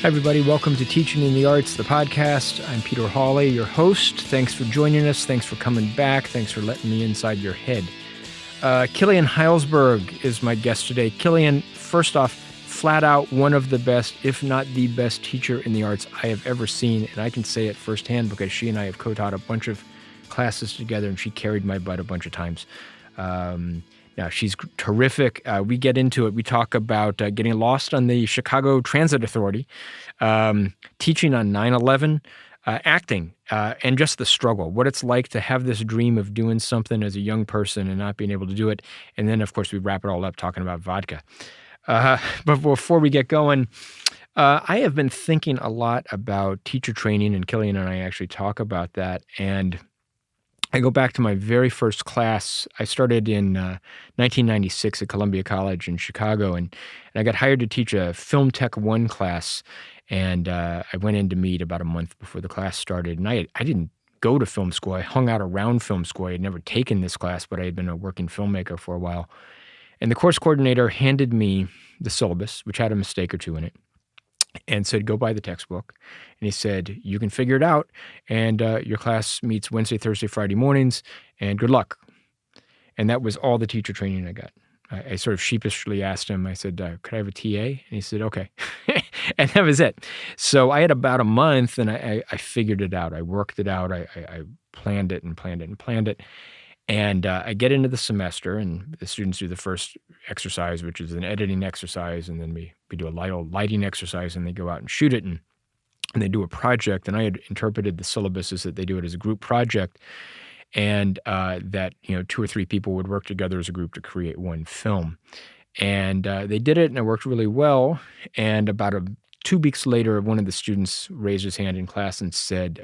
Hi, everybody. Welcome to Teaching in the Arts, the podcast. I'm Peter Hawley, your host. Thanks for joining us. Thanks for coming back. Thanks for letting me inside your head. Killian Heilsberg is my guest today. Killian, first off, flat out one of the best, if not the best teacher in the arts I have ever seen. And I can say it firsthand because she and I have co-taught a bunch of classes together, and she carried my butt a bunch of times. Now, she's terrific. We get into it. We talk about getting lost on the Chicago Transit Authority, teaching on 9/11, acting, and just the struggle, what it's like to have this dream of doing something as a young person and not being able to do it. And then, of course, we wrap it all up talking about vodka. But before we get going, I have been thinking a lot about teacher training, and Killian and I actually talk about that. And I go back to my very first class. I started in 1996 at Columbia College in Chicago, and I got hired to teach a Film Tech 1 class, and I went in to meet about a month before the class started. And I didn't go to film school. I hung out around film school. I had never taken this class, but I had been a working filmmaker for a while. And the course coordinator handed me the syllabus, which had a mistake or two in it, and said, go buy the textbook. And he said, you can figure it out. And your class meets Wednesday, Thursday, Friday mornings, and good luck. And that was all the teacher training I got. I sort of sheepishly asked him, I said, could I have a TA? And he said, okay. And that was it. So I had about a month, and I figured it out. I worked it out. I planned it and planned it and planned it. And I get into the semester, and the students do the first exercise, which is an editing exercise, and then we do a lighting exercise, and they go out and shoot it, and they do a project. And I had interpreted the syllabus as that they do it as a group project, and that 2 or 3 people would work together as a group to create one film. And they did it, and it worked really well. And about 2 weeks later, one of the students raised his hand in class and said,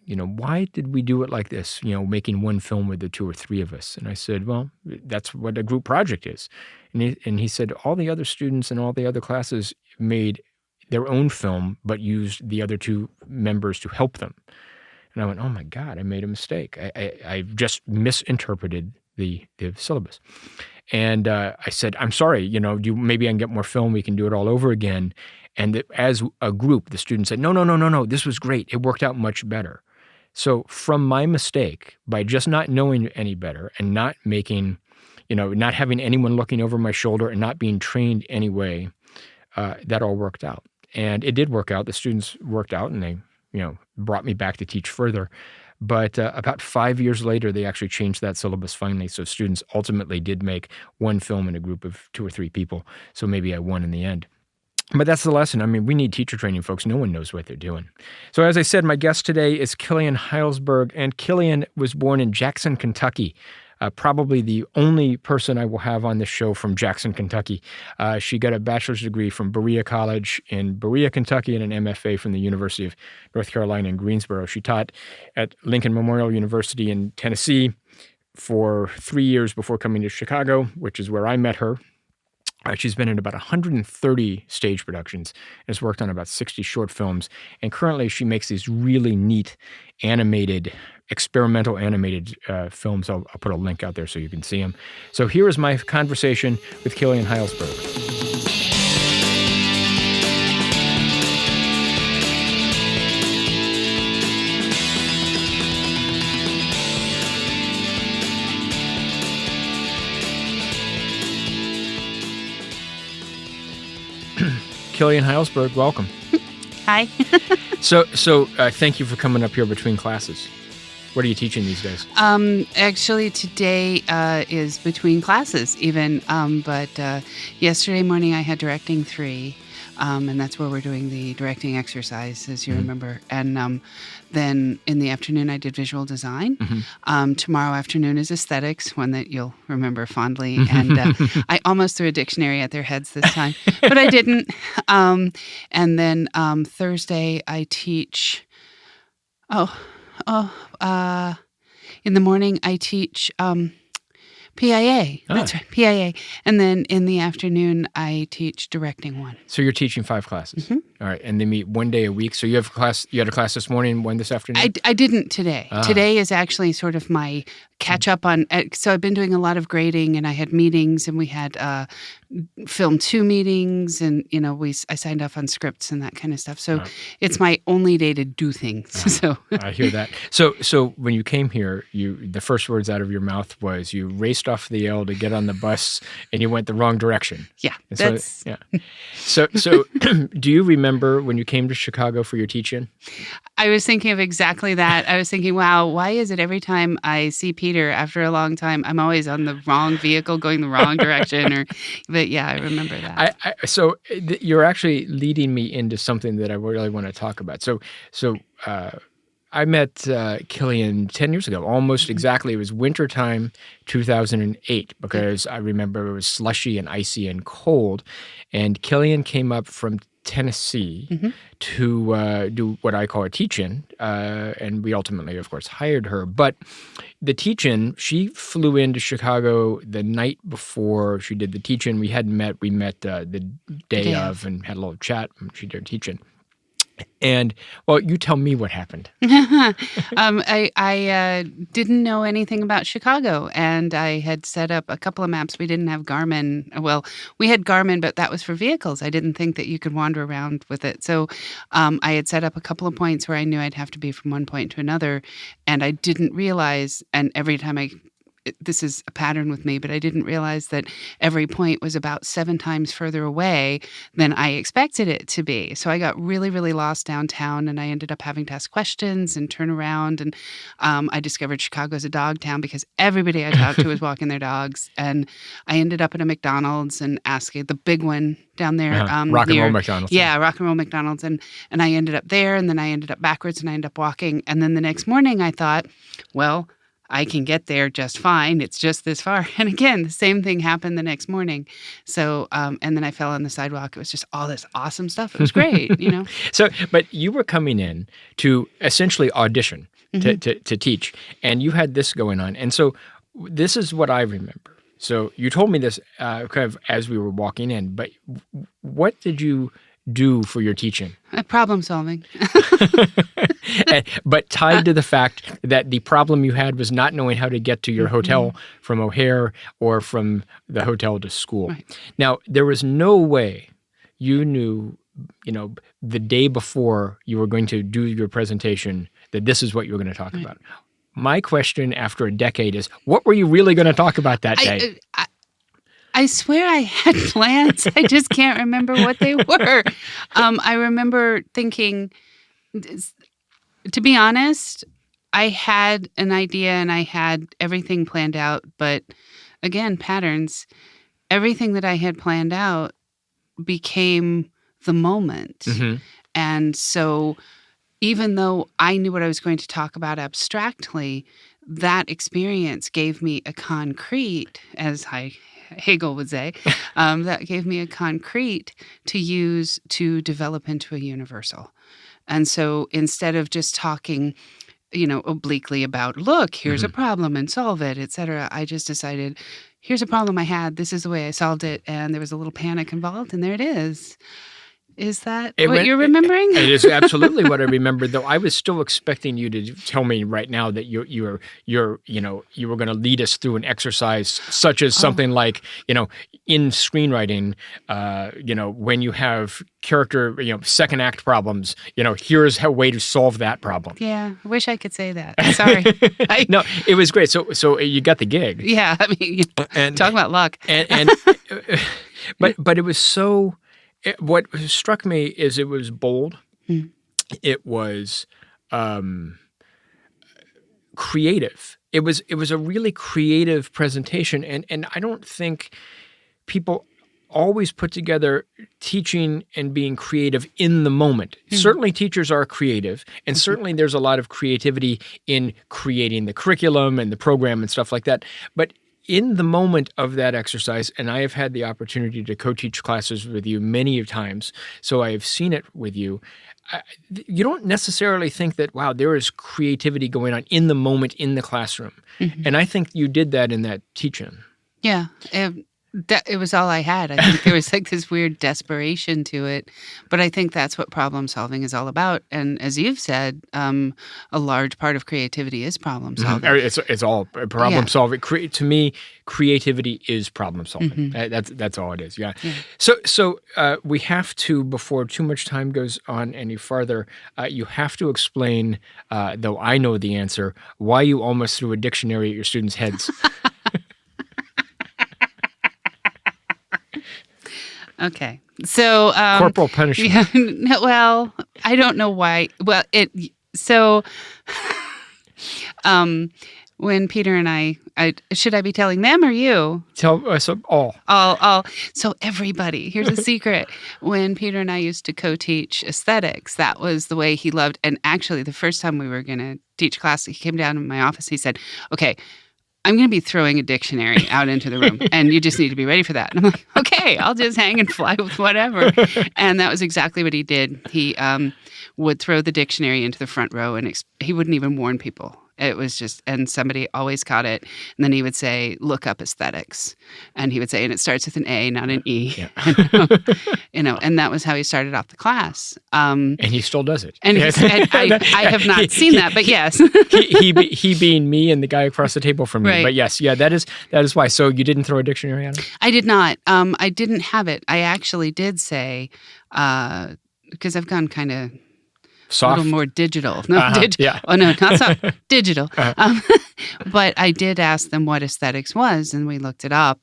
why did we do it like this, making one film with the 2 or 3 of us? And I said, well, that's what a group project is. And he said, all the other students in all the other classes made their own film, but used the other 2 members to help them. And I went, oh my God, I made a mistake. I just misinterpreted the syllabus. And I said, I'm sorry, maybe I can get more film. We can do it all over again. And as a group, the students said, no, this was great. It worked out much better. So from my mistake, by just not knowing any better and not making, not having anyone looking over my shoulder and not being trained anyway, that all worked out. And it did work out. The students worked out, and they, brought me back to teach further. But about 5 years later, they actually changed that syllabus finally. So students ultimately did make one film in a group of 2 or 3 people. So maybe I won in the end. But that's the lesson. I mean, we need teacher training, folks. No one knows what they're doing. So as I said, my guest today is Killian Heilsberg, and Killian was born in Jackson, Kentucky. Probably the only person I will have on this show from Jackson, Kentucky. She got a bachelor's degree from Berea College in Berea, Kentucky, and an MFA from the University of North Carolina in Greensboro. She taught at Lincoln Memorial University in Tennessee for 3 years before coming to Chicago, which is where I met her. She's been in about 130 stage productions and has worked on about 60 short films. And currently she makes these really neat experimental animated films. I'll put a link out there so you can see them. So here is my conversation with Killian Heilsberg. Killian Heilsberg, welcome. Hi. So thank you for coming up here between classes. What are you teaching these days? Actually, today is between classes even, but yesterday morning I had directing 3, and that's where we're doing the directing exercise, as you remember. And then in the afternoon I did visual design. Tomorrow afternoon is aesthetics, one that you'll remember fondly. And I almost threw a dictionary at their heads this time, but I didn't. And then Thursday I teach, in the morning I teach PIA. That's right, PIA. And then in the afternoon, I teach directing 1. So you're teaching 5 classes. All right, and they meet one day a week. So you have class. You had a class this morning, one this afternoon. I didn't today. Today is actually sort of my catch up on. So I've been doing a lot of grading, and I had meetings, and we had Film 2 meetings, and I signed off on scripts and that kind of stuff. So it's my only day to do things. So I hear that. So when you came here, the first words out of your mouth was you raced off the L to get on the bus, and you went the wrong direction. Yeah, So do you remember when you came to Chicago for your teach-in? I was thinking of exactly that. I was thinking, wow, why is it every time I see Peter after a long time, I'm always on the wrong vehicle going the wrong direction? But yeah, I remember that. So you're actually leading me into something that I really want to talk about. So I met Killian 10 years ago, almost exactly. It was wintertime 2008, because I remember it was slushy and icy and cold. And Killian came up from Tennessee to do what I call a teach-in, and we ultimately, of course, hired her. But the teach-in, she flew into Chicago the night before she did the teach-in. We hadn't met. We met the day of and had a little chat when she did her teach-in. And, well, you tell me what happened. I didn't know anything about Chicago, and I had set up a couple of maps. We didn't have Garmin. Well, we had Garmin, but that was for vehicles. I didn't think that you could wander around with it. So I had set up a couple of points where I knew I'd have to be from one point to another, and I didn't realize, and every time this is a pattern with me, but I didn't realize that every point was about 7 times further away than I expected it to be. So I got really, really lost downtown, and I ended up having to ask questions and turn around. And I discovered Chicago's a dog town because everybody I talked to was walking their dogs. And I ended up at a McDonald's and asking the big one down there. Rock and Roll McDonald's. Yeah, Rock and Roll McDonald's. And I ended up there, and then I ended up backwards, and I ended up walking. And then the next morning I thought, well, I can get there just fine. It's just this far. And again, the same thing happened the next morning. So, and then I fell on the sidewalk. It was just all this awesome stuff. It was great, So, but you were coming in to essentially audition to teach, and you had this going on. And so this is what I remember. So you told me this kind of as we were walking in, but what did you do for your teaching? Problem solving. But tied to the fact that the problem you had was not knowing how to get to your hotel from O'Hare or from the hotel to school. Right. Now, there was no way you knew, the day before you were going to do your presentation that this is what you were going to talk about. My question after a decade is, what were you really going to talk about that day? I swear I had plans. I just can't remember what they were. I remember thinking, to be honest, I had an idea and I had everything planned out. But again, patterns, everything that I had planned out became the moment. And so even though I knew what I was going to talk about abstractly, that experience gave me a concrete, as Hegel would say, that gave me a concrete to use to develop into a universal. And so instead of just talking, obliquely about, look, here's a problem and solve it, et cetera, I just decided, here's a problem I had, this is the way I solved it, and there was a little panic involved, and there it is. Is that you're remembering? It is absolutely what I remember, though I was still expecting you to tell me right now that you were going to lead us through an exercise such as something like, in screenwriting, when you have character, second act problems, here's a way to solve that problem. Yeah, I wish I could say that. Sorry. No, it was great. So you got the gig. Yeah, I mean, talk about luck. But it was so. What struck me is it was bold. It was creative. It was a really creative presentation, and I don't think people always put together teaching and being creative in the moment. Certainly teachers are creative, and certainly there's a lot of creativity in creating the curriculum and the program and stuff like that. But in the moment of that exercise, and I have had the opportunity to co-teach classes with you many times, so I have seen it with you, you don't necessarily think that, wow, there is creativity going on in the moment in the classroom. And I think you did that in that teach-in. Yeah. it was all I had. I think there was like this weird desperation to it, but I think that's what problem solving is all about. And as you've said, a large part of creativity is problem solving. It's all problem solving. To me, creativity is problem solving. That's all it is. Yeah. So we have to, before too much time goes on any farther, you have to explain, though I know the answer, why you almost threw a dictionary at your students' heads. Okay. So corporal punishment. Yeah, well, I don't know why. Well, when Peter and I should I be telling them or you? Tell us all. So everybody, here's a secret. When Peter and I used to co-teach aesthetics, that was the way he loved. And actually, the first time we were going to teach class, he came down to my office. He said, "Okay, I'm going to be throwing a dictionary out into the room, and you just need to be ready for that." And I'm like, okay, I'll just hang and fly with whatever. And that was exactly what he did. He would throw the dictionary into the front row, and he wouldn't even warn people. It was just, and somebody always caught it. And then he would say, "Look up aesthetics." And he would say, and it starts with an A, not an E. Yeah. And that was how he started off the class. And he still does it. And I have not seen that, but yes. he being me and the guy across the table from me. Right. But yes, that is why. So you didn't throw a dictionary at him? I did not. I didn't have it. I actually did say, because I've gone kind of soft? A little more digital. No, yeah. Oh, no, not soft. Digital. But I did ask them what aesthetics was, and we looked it up,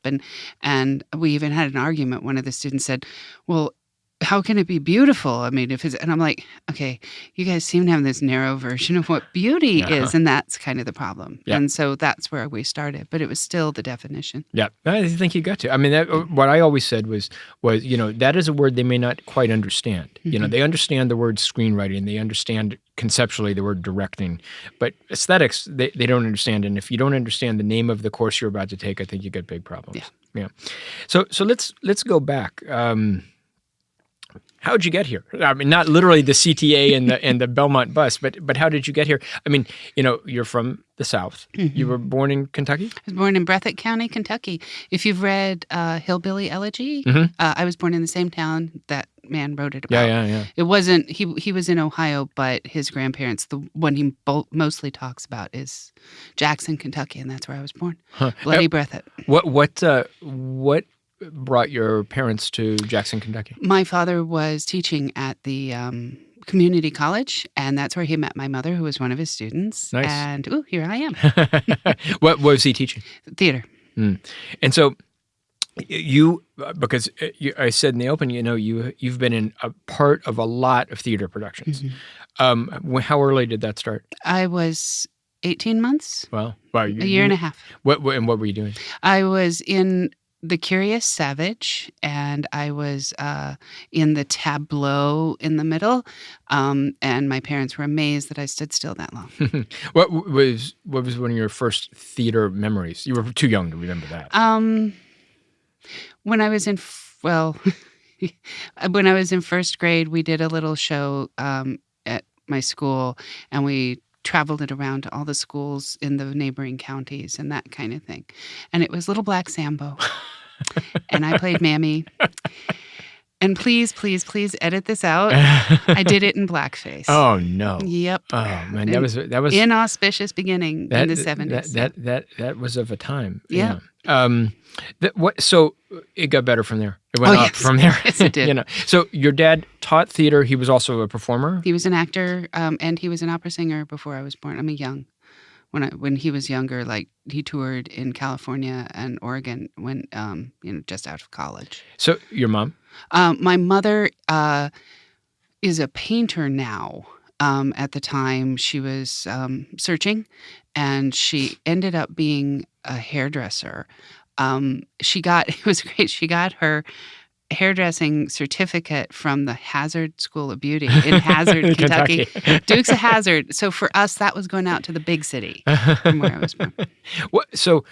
and we even had an argument. One of the students said, "Well, how can it be beautiful? I mean, and I'm like, okay, you guys seem to have this narrow version of what beauty is, and that's kind of the problem. Yeah. And so that's where we started, but it was still the definition. Yeah, I think you got to. I mean, what I always said was that is a word they may not quite understand. Mm-hmm. They understand the word screenwriting, they understand conceptually the word directing, but aesthetics they don't understand. And if you don't understand the name of the course you're about to take, I think you get big problems. Yeah. So let's go back. How'd you get here? I mean, not literally the CTA and the Belmont bus, but how did you get here? I mean, you're from the South. Mm-hmm. You were born in Kentucky? I was born in Breathitt County, Kentucky. If you've read Hillbilly Elegy, mm-hmm. I was born in the same town that man wrote it about. Yeah. It wasn't, he was in Ohio, but his grandparents, the one he mostly talks about is Jackson, Kentucky, and that's where I was born. Bloody Breathitt. What brought your parents to Jackson, Kentucky? My father was teaching at the community college, and that's where he met my mother, who was one of his students. Nice. And here I am. What was he teaching? Theater. Mm. And so because I said in the open, you've been in a part of a lot of theater productions. Mm-hmm. How early did that start? I was 18 months. Wow. A year and a half. What were you doing? I was in The Curious Savage, and I was in the tableau in the middle, and my parents were amazed that I stood still that long. What was one of your first theater memories? You were too young to remember that. When I was in when I was in first grade, we did a little show at my school, and we traveled it around to all the schools in the neighboring counties and that kind of thing. And it was Little Black Sambo. And I played Mammy. And please, please, please edit this out. I did it in blackface. Oh, no. Yep. Oh, man, that was inauspicious beginning in the 70s. That was of a time. Yeah. So it got better from there. It went up from there. Yes, it did. So your dad taught theater. He was also a performer. He was an actor, and he was an opera singer before I was born. I mean, young. When he was younger, like he toured in California and Oregon when just out of college. So your mom? My mother is a painter now. At the time, she was searching, and she ended up being a hairdresser. It was great. She got her hairdressing certificate from the Hazard School of Beauty in Hazard, Kentucky. Dukes of Hazzard. So for us, that was going out to the big city from where I was born. So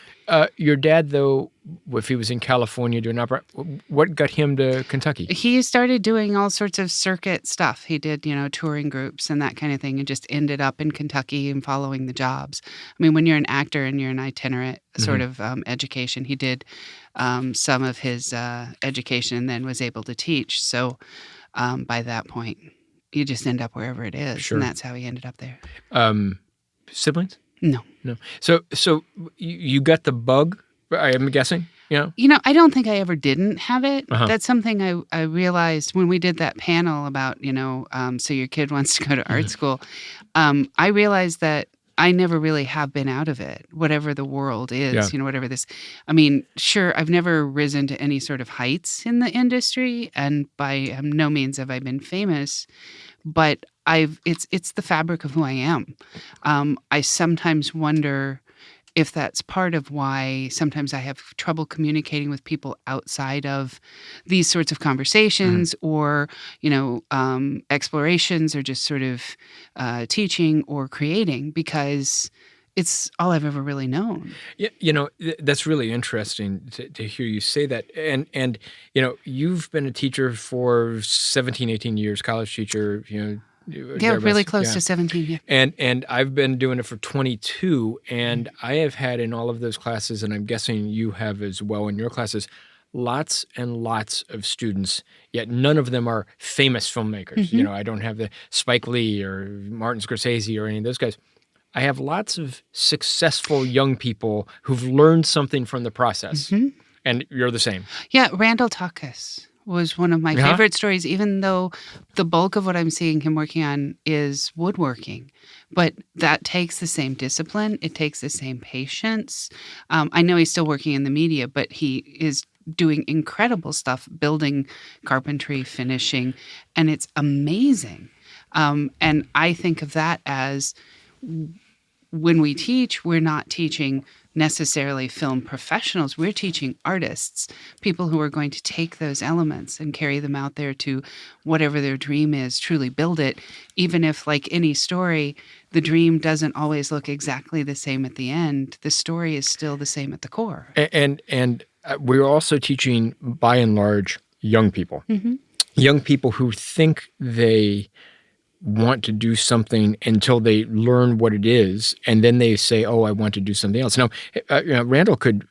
your dad, though, if he was in California doing opera, what got him to Kentucky? He started doing all sorts of circuit stuff. He did, touring groups and that kind of thing, and just ended up in Kentucky and following the jobs. I mean, when you're an actor and you're an itinerant sort of education, he did some of his education and then was able to teach. So by that point, you just end up wherever it is. Sure. And that's how he ended up there. Siblings? No. So you got the bug, I'm guessing? I don't think I ever didn't have it. Uh-huh. That's something I realized when we did that panel about, so your kid wants to go to art school. I realized that I never really have been out of it, whatever the world is, whatever this. I mean, sure, I've never risen to any sort of heights in the industry, and by no means have I been famous, but it's the fabric of who I am. I sometimes wonder if that's part of why sometimes I have trouble communicating with people outside of these sorts of conversations or, explorations or just sort of teaching or creating, because it's all I've ever really known. Yeah, that's really interesting to hear you say that. And you've been a teacher for 17, 18 years, college teacher, Yeah, really close to 17. Yeah. And I've been doing it for 22, and I have had in all of those classes, and I'm guessing you have as well in your classes, lots and lots of students, yet none of them are famous filmmakers. I don't have the Spike Lee or Martin Scorsese or any of those guys. I have lots of successful young people who've learned something from the process, and you're the same. Yeah, Randall Tuckus was one of my favorite stories, even though the bulk of what I'm seeing him working on is woodworking. But that takes the same discipline. It takes the same patience. I know he's still working in the media, but he is doing incredible stuff, building carpentry, finishing, and it's amazing. And I think of that as when we teach, we're not teaching necessarily film professionals. We're teaching artists, people who are going to take those elements and carry them out there to whatever their dream is, truly build it. Even if, like any story, the dream doesn't always look exactly the same at the end, the story is still the same at the core. And we're also teaching, by and large, young people. Young people who think they want to do something until they learn what it is, and then they say, "Oh, I want to do something else." Now, Randall could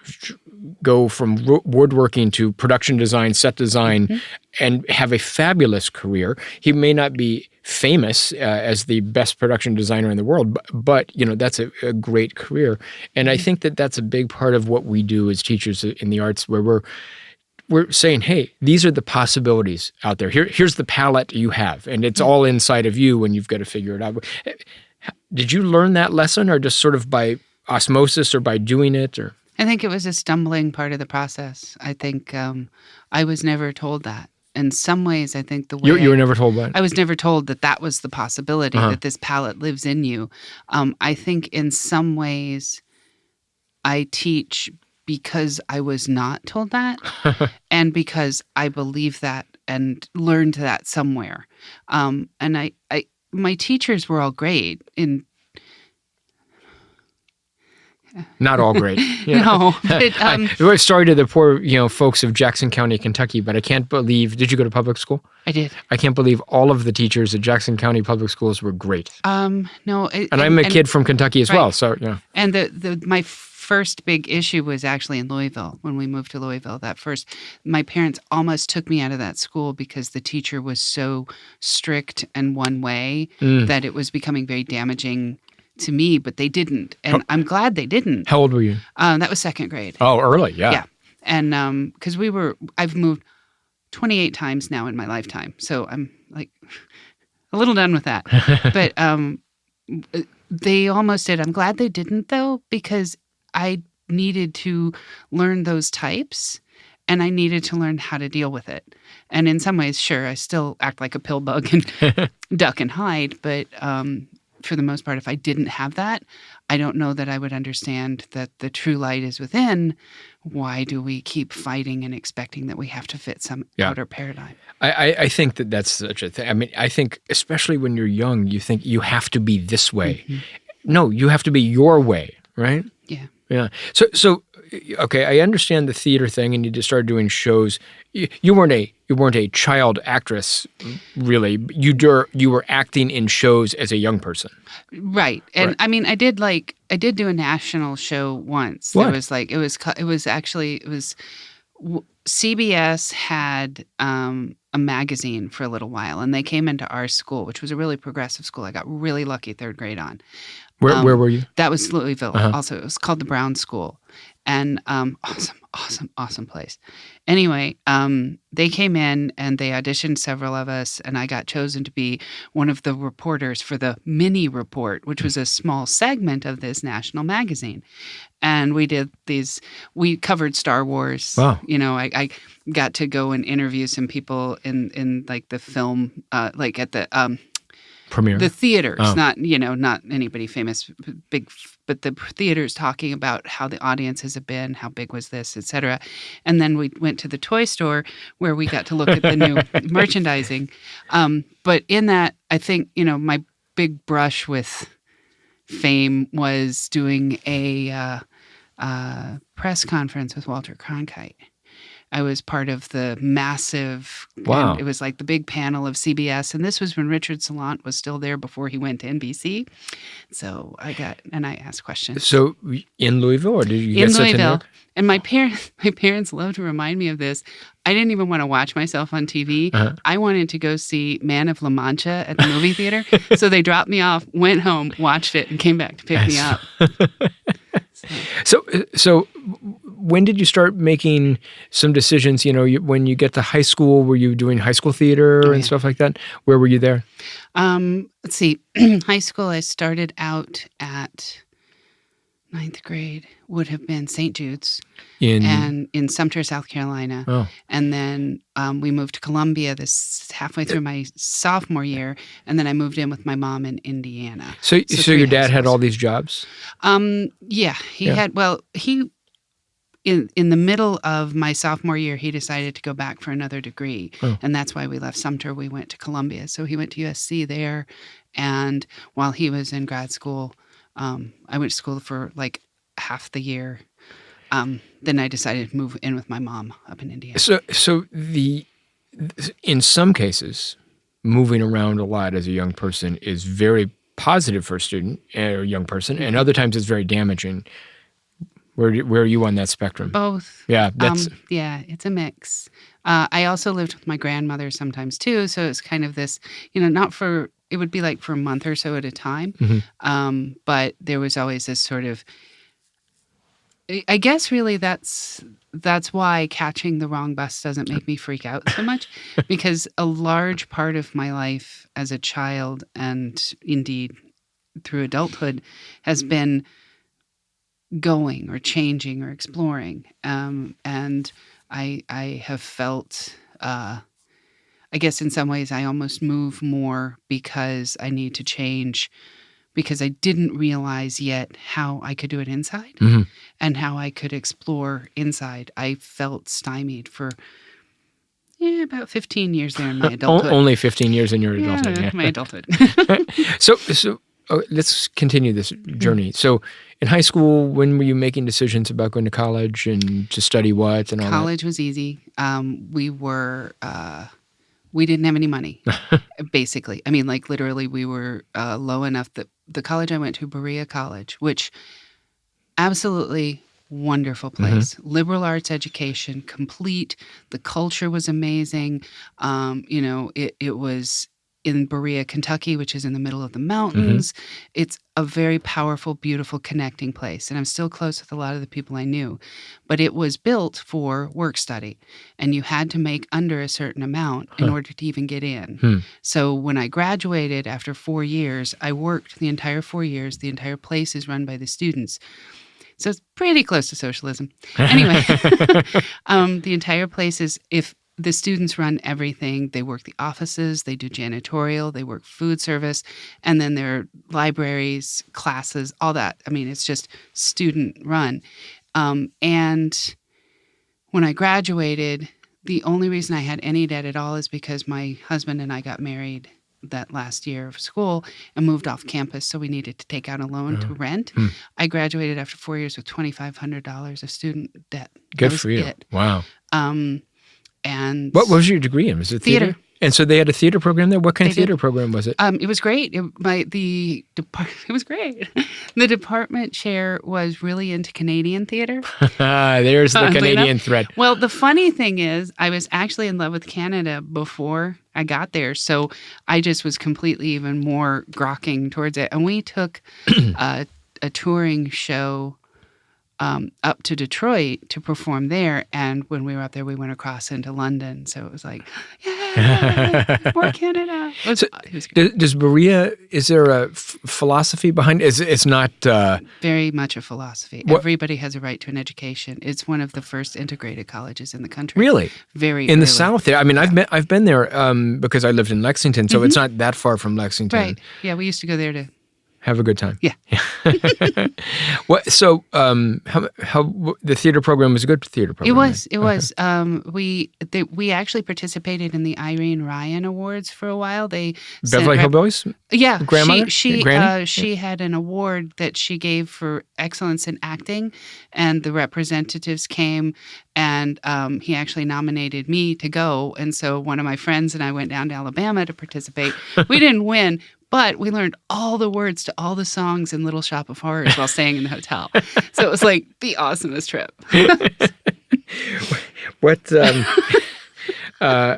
go from woodworking to production design, set design, and have a fabulous career. He may not be famous as the best production designer in the world, but that's a great career. And I think that that's a big part of what we do as teachers in the arts, where we're saying, hey, these are the possibilities out there. Here's the palette you have, and it's all inside of you, and you've got to figure it out. Did you learn that lesson, or just sort of by osmosis, or by doing it? Or I think it was a stumbling part of the process. I think I was never told that. In some ways, I think the way you were never told that? I was never told that was the possibility, that this palette lives in you. I think in some ways I teach because I was not told that and because I believe that and learned that somewhere. And my teachers were all great in... Not all great. No. But, sorry to the poor, folks of Jackson County, Kentucky, but I can't believe, did you go to public school? I did. I can't believe all of the teachers at Jackson County Public Schools were great. No. And I'm a kid from Kentucky as well, so, And my first big issue was actually in Louisville. When we moved to Louisville, my parents almost took me out of that school because the teacher was so strict and one way that it was becoming very damaging to me, but they didn't. And I'm glad they didn't. How old were you? That was second grade. Oh, early, yeah. Yeah. And because I've moved 28 times now in my lifetime. So I'm like a little done with that. But they almost did. I'm glad they didn't, though, because I needed to learn those types, and I needed to learn how to deal with it. And in some ways, sure, I still act like a pill bug and duck and hide. But for the most part, if I didn't have that, I don't know that I would understand that the true light is within. Why do we keep fighting and expecting that we have to fit some outer paradigm? I think that's such a thing. I mean, I think especially when you're young, you think you have to be this way. No, you have to be your way, right? Yeah. Yeah. So okay, I understand the theater thing, and you just started doing shows. You weren't a child actress, really. You were acting in shows as a young person. Right. And Right. I mean, I did do a national show once. What? There was CBS had a magazine for a little while, and they came into our school, which was a really progressive school. I got really lucky 3rd grade on. Where were you? That was Louisville. Uh-huh. Also, it was called the Brown School, and awesome place. Anyway, they came in and they auditioned several of us, and I got chosen to be one of the reporters for the mini report, which was a small segment of this national magazine. And we covered Star Wars. Wow. I got to go and interview some people in like the film, like at the Premiere. the theaters, Oh. not anybody famous, but the theaters talking about how the audiences have been, how big was this, etc. And then we went to the toy store where we got to look at the new merchandising. But in that, I think my big brush with fame was doing a press conference with Walter Cronkite. I was part of the massive, Wow. and it was like the big panel of CBS. And this was when Richard Salant was still there before he went to NBC. So I asked questions. So in Louisville, or did you get sent to New York? And my parents love to remind me of this. I didn't even want to watch myself on TV. Uh-huh. I wanted to go see Man of La Mancha at the movie theater. So they dropped me off, went home, watched it, and came back to pick me up. So when did you start making some decisions? When you get to high school, were you doing high school theater and stuff like that? Where were you there? Let's see. High school, I started out at 9th grade, would have been St. Jude's in Sumter, South Carolina. Oh. And then we moved to Columbia halfway through my sophomore year, and then I moved in with my mom in Indiana. So your dad had all these jobs? Yeah, he had. Well, he in the middle of my sophomore year, he decided to go back for another degree, and that's why we left Sumter. We went to Columbia, so he went to USC there, and while he was in grad school, I went to school for like half the year. Then I decided to move in with my mom up in Indiana. So in some cases, moving around a lot as a young person is very positive for a student or a young person, and other times it's very damaging. Where are you on that spectrum? Both. Yeah, it's a mix. I also lived with my grandmother sometimes too, so it's kind of this, it would be like for a month or so at a time. Mm-hmm. But there was always this sort of, I guess really that's why catching the wrong bus doesn't make me freak out so much, because a large part of my life as a child and indeed through adulthood has been going or changing or exploring. And I have felt, I guess in some ways I almost move more because I need to change, because I didn't realize yet how I could do it inside and how I could explore inside. I felt stymied for about 15 years there in my adulthood. Only 15 years in your adulthood. Yeah, my adulthood. So let's continue this journey. So in high school, when were you making decisions about going to college and to study what and all that? College was easy. We didn't have any money, basically. I mean, like literally we were low enough that the college I went to, Berea College, which absolutely wonderful place. Liberal arts education, complete. The culture was amazing. It was in Berea, Kentucky, which is in the middle of the mountains. It's a very powerful, beautiful, connecting place. And I'm still close with a lot of the people I knew. But it was built for work study. And you had to make under a certain amount in order to even get in. So when I graduated after 4 years, I worked the entire 4 years. The entire place is run by the students. So it's pretty close to socialism. Anyway, the entire place is, if the students run everything. They work the offices, they do janitorial, they work food service, and then there are libraries, classes, all that. I mean, it's just student run. And when I graduated, the only reason I had any debt at all is because my husband and I got married that last year of school and moved off campus, so we needed to take out a loan to rent. I graduated after 4 years with $2,500 of student debt. Good for you. It. Wow. And what was your degree in? Was it theater? And so they had a theater program there? What kind of theater program was it? It was great. It was great. The department chair was really into Canadian theater. There's the Canadian thread. Well, the funny thing is, I was actually in love with Canada before I got there. So I just was completely even more grokking towards it. And we took a touring show up to Detroit to perform there. And when we were up there, we went across into London. So it was like, yeah, more Canada. It was does Berea, is there a philosophy behind it? It's not... Very much a philosophy. Everybody has a right to an education. It's one of the first integrated colleges in the country. Really? Very in the South there. I mean, I've been there because I lived in Lexington, so it's not that far from Lexington. Right. Yeah, we used to go there to... have a good time. Yeah. So, how the theater program was a good theater program? It was. We actually participated in the Irene Ryan Awards for a while. Beverly Hillbillies? Yeah. Grandmother? She had an award that she gave for excellence in acting, and the representatives came, and he actually nominated me to go. And so one of my friends and I went down to Alabama to participate. We didn't win, but we learned all the words to all the songs in Little Shop of Horrors while staying in the hotel. So it was like the awesomest trip.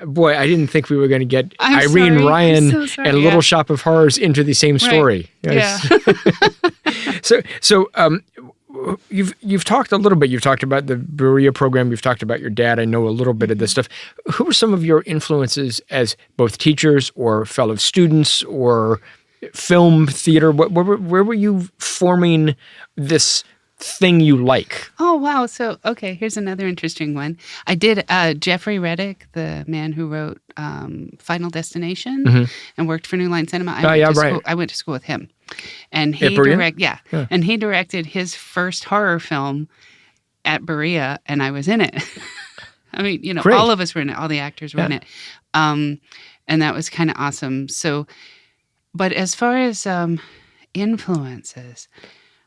Boy, I didn't think we were going to get Irene Ryan and Little Shop of Horrors into the same story. Right. Yeah. So you've talked a little bit. You've talked about the Berea program. You've talked about your dad. I know a little bit of this stuff. Who were some of your influences as both teachers or fellow students or film theater? Where were you forming this thing you like? Oh, wow. So, okay, here's another interesting one. I did Jeffrey Reddick, the man who wrote Final Destination and worked for New Line Cinema. I went to school with him. And he and he directed his first horror film at Berea, and I was in it. I mean, Great. All of us were in it. All the actors were in it. And that was kind of awesome. So, but as far as influences...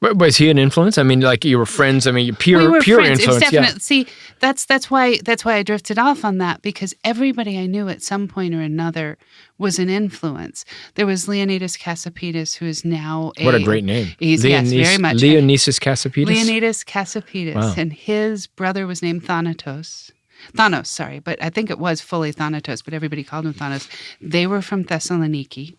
Was he an influence? I mean, like you were friends. I mean, pure friends. influence. It's definitely, see, that's why I drifted off on that, because everybody I knew at some point or another was an influence. There was Leonidas Casapidis, who is now what a great name. Very much. Leonidas Casapidis. Leonidas Casapidis, wow. And his brother was named Thanatos, but I think it was fully Thanatos, but everybody called him Thanos. They were from Thessaloniki.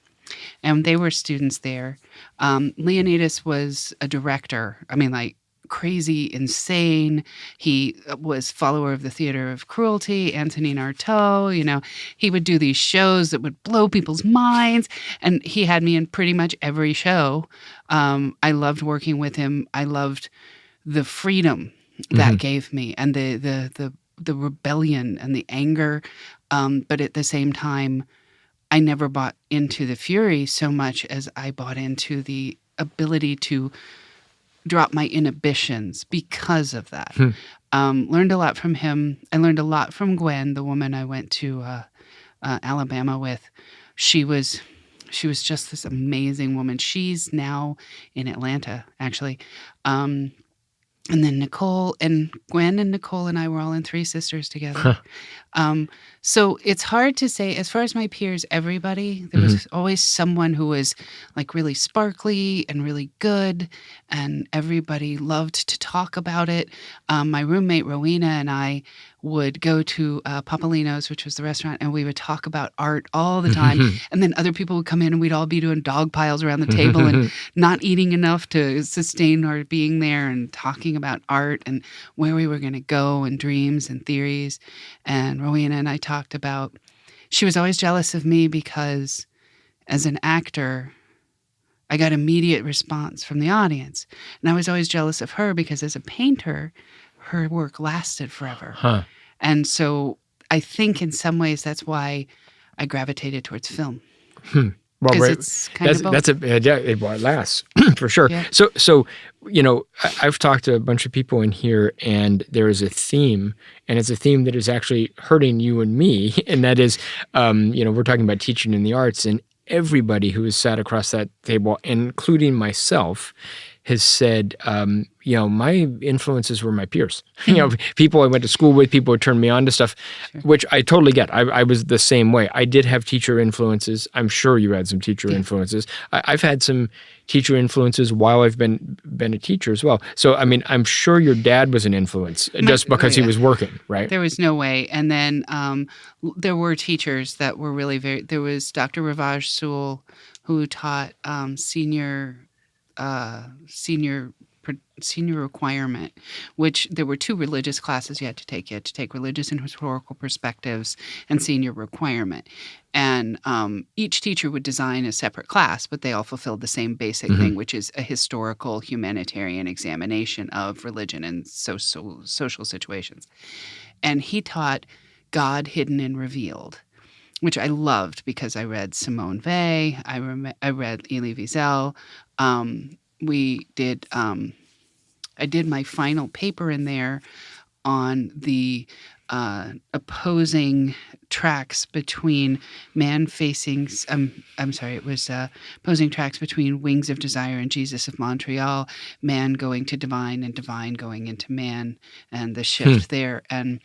And they were students there. Leonidas was a director. I mean, like crazy, insane. He was follower of the theater of cruelty, Antonin Artaud. He would do these shows that would blow people's minds. And he had me in pretty much every show. I loved working with him. I loved the freedom that gave me and the rebellion and the anger. But at the same time, I never bought into the fury so much as I bought into the ability to drop my inhibitions because of that. Learned a lot from him. I learned a lot from Gwen, the woman I went to Alabama with. She was just this amazing woman. She's now in Atlanta, actually. And then Nicole and Gwen and Nicole and I were all in Three Sisters together. So it's hard to say, as far as my peers, everybody, there was always someone who was like really sparkly and really good, and everybody loved to talk about it. My roommate Rowena and I would go to Papalino's, which was the restaurant, and we would talk about art all the time. And then other people would come in and we'd all be doing dog piles around the table and not eating enough to sustain our being there and talking about art and where we were going to go and dreams and theories. And Rowena and I talked about, she was always jealous of me because as an actor, I got immediate response from the audience. And I was always jealous of her because as a painter, her work lasted forever. And so I think in some ways that's why I gravitated towards film. Well, right. It's kind of both. It lasts for sure. Yeah. So I've talked to a bunch of people in here, and there is a theme, and it's a theme that is actually hurting you and me, and that is, we're talking about teaching in the arts, and everybody who has sat across that table, including myself, has said, my influences were my peers. People I went to school with, people who turned me on to stuff, which I totally get. I was the same way. I did have teacher influences. I'm sure you had some teacher influences. I've had some teacher influences while I've been a teacher as well. So, I mean, I'm sure your dad was an influence just because he was working, right? There was no way. And then there were teachers that were really there was Dr. Ravaj Sewell, who taught senior requirement, which there were 2 religious classes you had to take. You had to take religious and historical perspectives and senior requirement. And each teacher would design a separate class, but they all fulfilled the same basic thing, which is a historical humanitarian examination of religion and social situations. And he taught God Hidden and Revealed, which I loved because I read Simone Weil. I read Elie Wiesel. I did my final paper in there on the opposing tracks between opposing tracks between Wings of Desire and Jesus of Montreal, man going to divine and divine going into man, and the shift there. And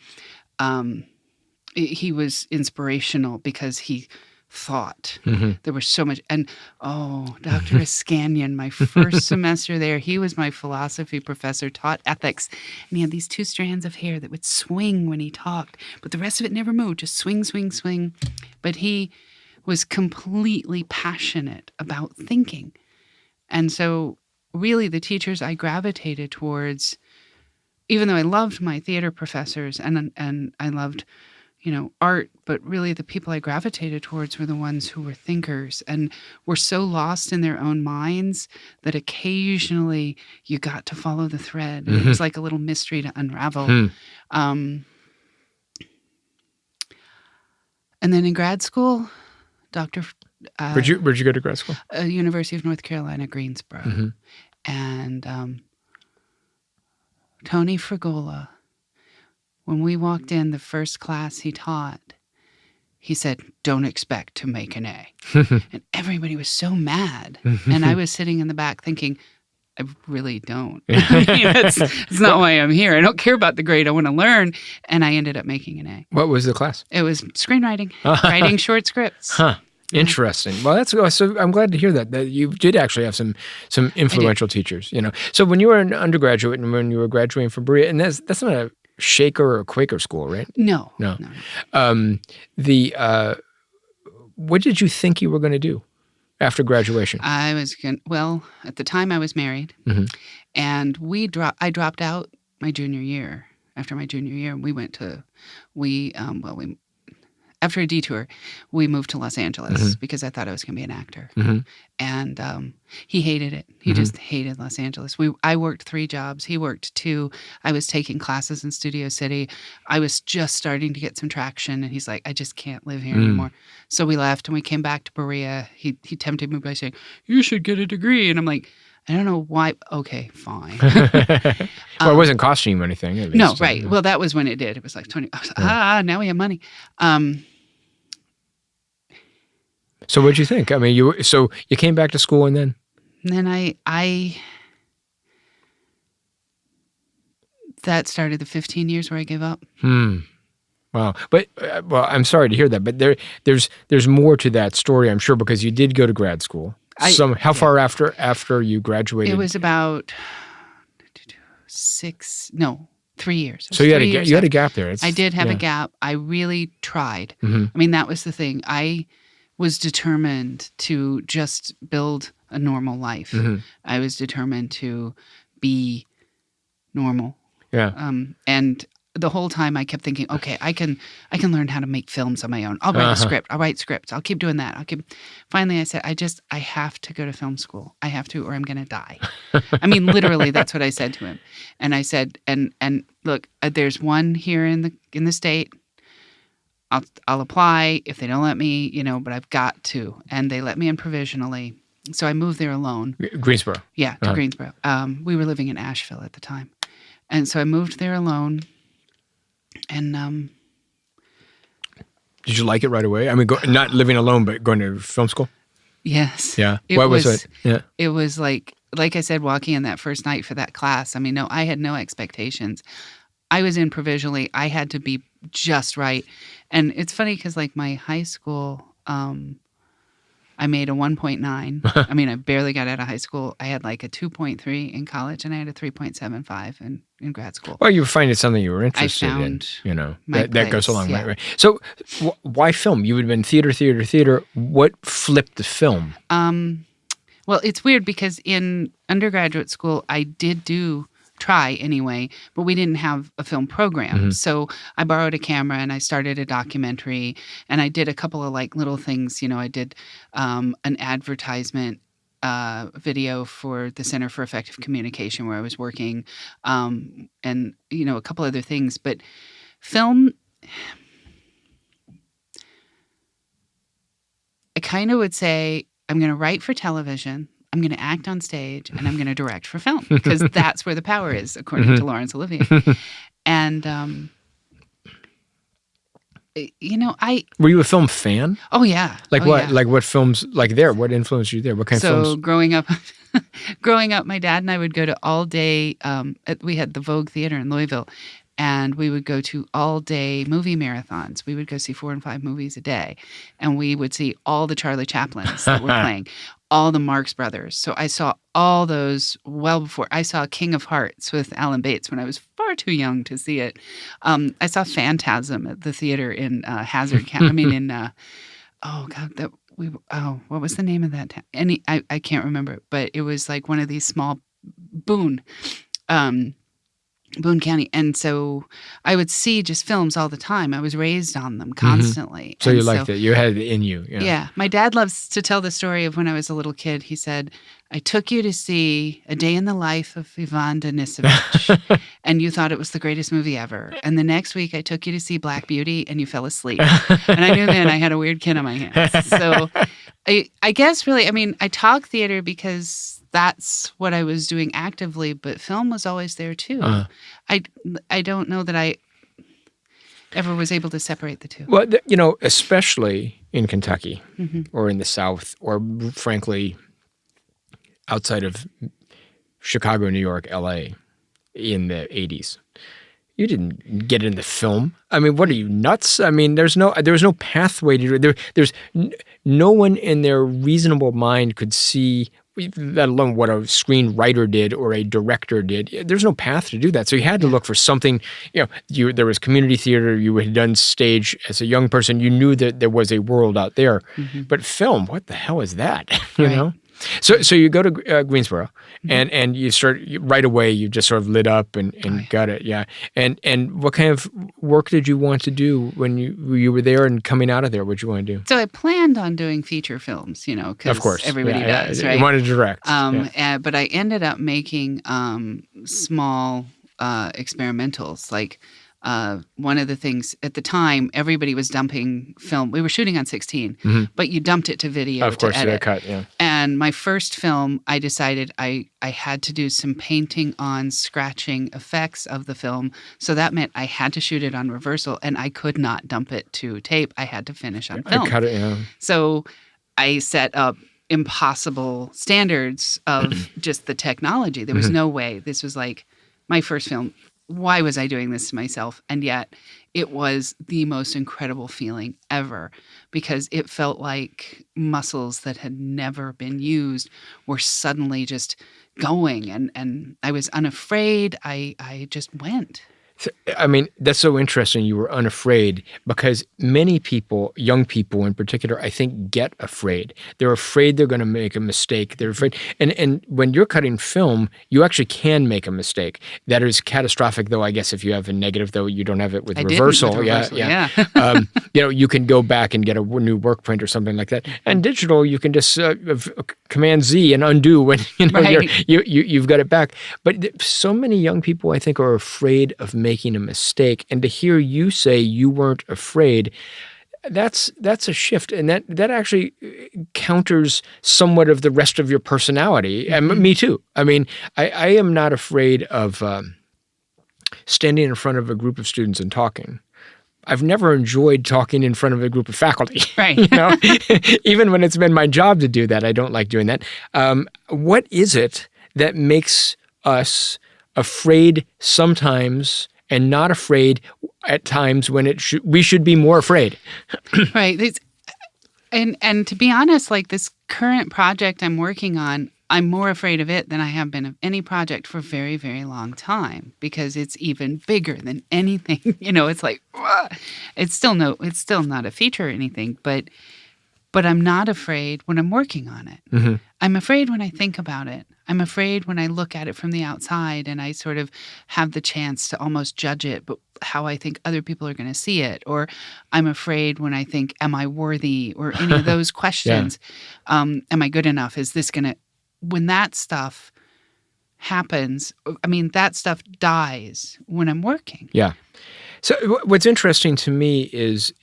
he was inspirational because he thought. There was so much. And Dr. Iskanian, my first semester there, he was my philosophy professor, taught ethics, and he had these 2 strands of hair that would swing when he talked, but the rest of it never moved, just swing, swing, swing. But he was completely passionate about thinking. And so really the teachers I gravitated towards, even though I loved my theater professors and I loved art, but really the people I gravitated towards were the ones who were thinkers and were so lost in their own minds that occasionally you got to follow the thread. And it was like a little mystery to unravel. And then in grad school, Where'd you go to grad school? University of North Carolina, Greensboro. And Tony Fragola, when we walked in, the first class he taught, he said, "Don't expect to make an A." And everybody was so mad. And I was sitting in the back thinking, I really don't. That's not why I'm here. I don't care about the grade. I want to learn. And I ended up making an A. What was the class? It was screenwriting, writing short scripts. Interesting. Well, so I'm glad to hear that you did actually have some influential teachers. So when you were an undergraduate and when you were graduating from Berea, and that's not a Shaker or Quaker school, right? No. What did you think you were going to do after graduation? At the time I was married, and I dropped out my junior year. After my junior year, after a detour, we moved to Los Angeles because I thought I was going to be an actor. And he hated it. He just hated Los Angeles. I worked 3 jobs. He worked 2. I was taking classes in Studio City. I was just starting to get some traction. And he's like, I just can't live here anymore. So we left and we came back to Berea. He tempted me by saying, "You should get a degree." And I'm like, I don't know why. Okay, fine. Well, it wasn't costing you anything, at least. No, right. Well, that was when it did. It was like 20. I was like, now we have money. So what'd you think? I mean, you came back to school and then? And then that started the 15 years where I gave up. Wow. But, I'm sorry to hear that, but there's more to that story, I'm sure, because you did go to grad school. How far after you graduated? It was about 3 years. So you had a gap there. I did have a gap. I really tried. I mean, that was the thing. I was determined to just build a normal life. I was determined to be normal. Yeah. And the whole time I kept thinking, okay, I can learn how to make films on my own. I'll write a script. I'll write scripts. I'll keep doing that. Finally I said, I have to go to film school. I have to, or I'm going to die. I mean, literally, that's what I said to him. And I said, and look, there's one here in the state. I'll apply if they don't let me, but I've got to. And they let me in provisionally. So I moved there alone. Greensboro. Yeah, to Greensboro. We were living in Asheville at the time. And so I moved there alone. And did you like it right away? I mean, not living alone, but going to film school? Yes. Yeah. It What was it? Yeah. It was like I said, walking in that first night for that class. I mean, no, I had no expectations. I was in provisionally. I had to be just right. And it's funny because like my high school, I made a 1.9. I mean, I barely got out of high school. I had like a 2.3 in college, and I had a 3.75 in grad school. Well, you were finding something you were I interested found in, you know, my that goes place, along, yeah. right? So why film? You would have been theater. What flipped the film? Well, it's weird because in undergraduate school, I did try anyway, but we didn't have a film program. So I borrowed a camera and I started a documentary, and I did a couple of like little things. You know, I did an advertisement video for the Center for Effective Communication where I was working, and, you know, a couple other things. But film, I kind of would say I'm going to write for television, I'm going to act on stage, and I'm going to direct for film because that's where the power is, according to Laurence Olivier. And, you know, Were you a film fan? Oh, yeah. Like Oh, what? yeah. Like what films? Like there? What influenced you there? What kind of So films? growing up, my dad and I would go to all day. We had the Vogue Theater in Louisville, and we would go to all day movie marathons. We would go see 4 and 5 movies a day, and we would see all the Charlie Chaplins that were playing, all the Marx Brothers. So I saw all those well before I saw King of Hearts with Alan Bates when I was far too young to see it. I saw Phantasm at the theater in Hazard County. I mean, in oh god, what was the name of that town? I can't remember, but it was like one of these small Boone County. And so I would see just films all the time. I was raised on them constantly. So you liked it. You had it in you. Yeah. My dad loves to tell the story of when I was a little kid. He said, I took you to see A Day in the Life of Ivan Denisovich, and you thought it was the greatest movie ever. And the next week I took you to see Black Beauty, and you fell asleep. And I knew then I had a weird kid on my hands. So I guess really, I mean, I talk theater because that's what I was doing actively, but film was always there too. I don't know that I ever was able to separate the two. Well, you know, especially in Kentucky or in the South, or frankly, outside of Chicago, New York, L.A. in the 80s. You didn't get into film. I mean, what are you, nuts? I mean, there was no pathway to do it. There's no one in their reasonable mind could see, let alone what a screenwriter did or a director did. There's no path to do that. So you had to look for something. You know, there was community theater. You had done stage as a young person. You knew that there was a world out there. But film, what the hell is that? You know? So you go to Greensboro, and you start right away. You just sort of lit up and got it, yeah. And what kind of work did you want to do when you were there and coming out of there? What did you want to do? So I planned on doing feature films, you know, because of course everybody does, right? You wanted to direct, but I ended up making small experimentals, like. One of the things at the time, everybody was dumping film. We were shooting on 16, but you dumped it to video. Of course, to edit. Cut, yeah. And my first film, I decided I had to do some painting on scratching effects of the film. So that meant I had to shoot it on reversal, and I could not dump it to tape. I had to finish on film. I cut it, yeah. So I set up impossible standards of just the technology. There was no way. This was like my first film. Why was I doing this to myself? And yet it was the most incredible feeling ever, because it felt like muscles that had never been used were suddenly just going. And I was unafraid. I just went. I mean, that's so interesting. You were unafraid, because many people, young people in particular, I think, get afraid. They're afraid they're going to make a mistake. They're afraid. And when you're cutting film, you actually can make a mistake. That is catastrophic, though, I guess, if you have a negative, though you don't have it with reversal. Yeah. You know, you can go back and get a new work print or something like that. And digital, you can just Command Z and undo when you've got it back. But so many young people, I think, are afraid of making a mistake, and to hear you say you weren't afraid, that's a shift, and that actually counters somewhat of the rest of your personality. And me too. I mean, I am not afraid of standing in front of a group of students and talking. I've never enjoyed talking in front of a group of faculty. Right. Even when it's been my job to do that, I don't like doing that. What is it that makes us afraid sometimes and not afraid at times when we should be more afraid? Right. And to be honest, like this current project I'm working on, I'm more afraid of it than I have been of any project for a very, very long time because it's even bigger than anything. It's like, it's still not a feature or anything, but I'm not afraid when I'm working on it. Mm-hmm. I'm afraid when I think about it. I'm afraid when I look at it from the outside and I sort of have the chance to almost judge it, but how I think other people are going to see it. Or I'm afraid when I think, am I worthy? Or any of those questions. Am I good enough? Is this going to... When that stuff happens, that stuff dies when I'm working. Yeah. So what's interesting to me is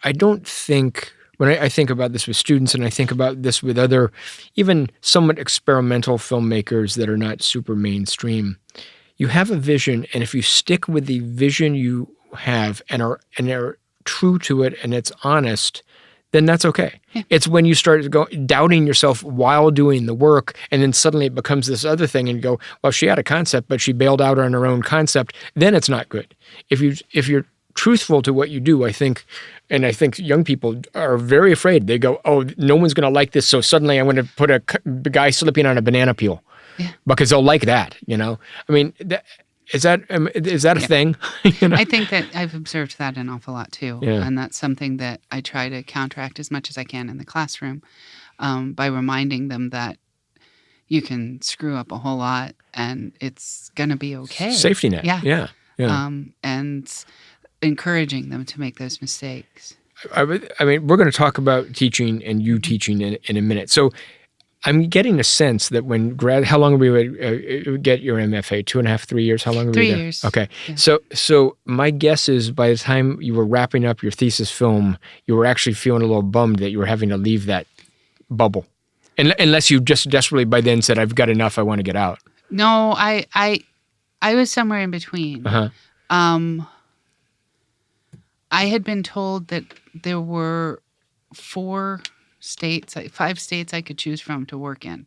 I don't think, when I think about this with students and I think about this with other, even somewhat experimental filmmakers that are not super mainstream, you have a vision, and if you stick with the vision you have and are true to it and it's honest, then that's okay. Yeah. It's when you start doubting yourself while doing the work, and then suddenly it becomes this other thing, and you go, well, she had a concept, but she bailed out on her own concept. Then it's not good. If you're truthful to what you do, I think young people are very afraid. They go, oh, no one's going to like this, so suddenly I'm going to put a guy slipping on a banana peel because they'll like that. Is that a thing? I think that I've observed that an awful lot too. Yeah. And that's something that I try to counteract as much as I can in the classroom by reminding them that you can screw up a whole lot and it's going to be okay. Safety net. Yeah. And encouraging them to make those mistakes. We're going to talk about teaching and you teaching in a minute. So I'm getting a sense that how long were you get your MFA? 2.5, 3 years? How long were you there? 3 years. Okay. Yeah. So my guess is by the time you were wrapping up your thesis film, you were actually feeling a little bummed that you were having to leave that bubble. Unless you just desperately by then said, I've got enough, I want to get out. No, I was somewhere in between. Uh-huh. I had been told that there were 5 states I could choose from to work in.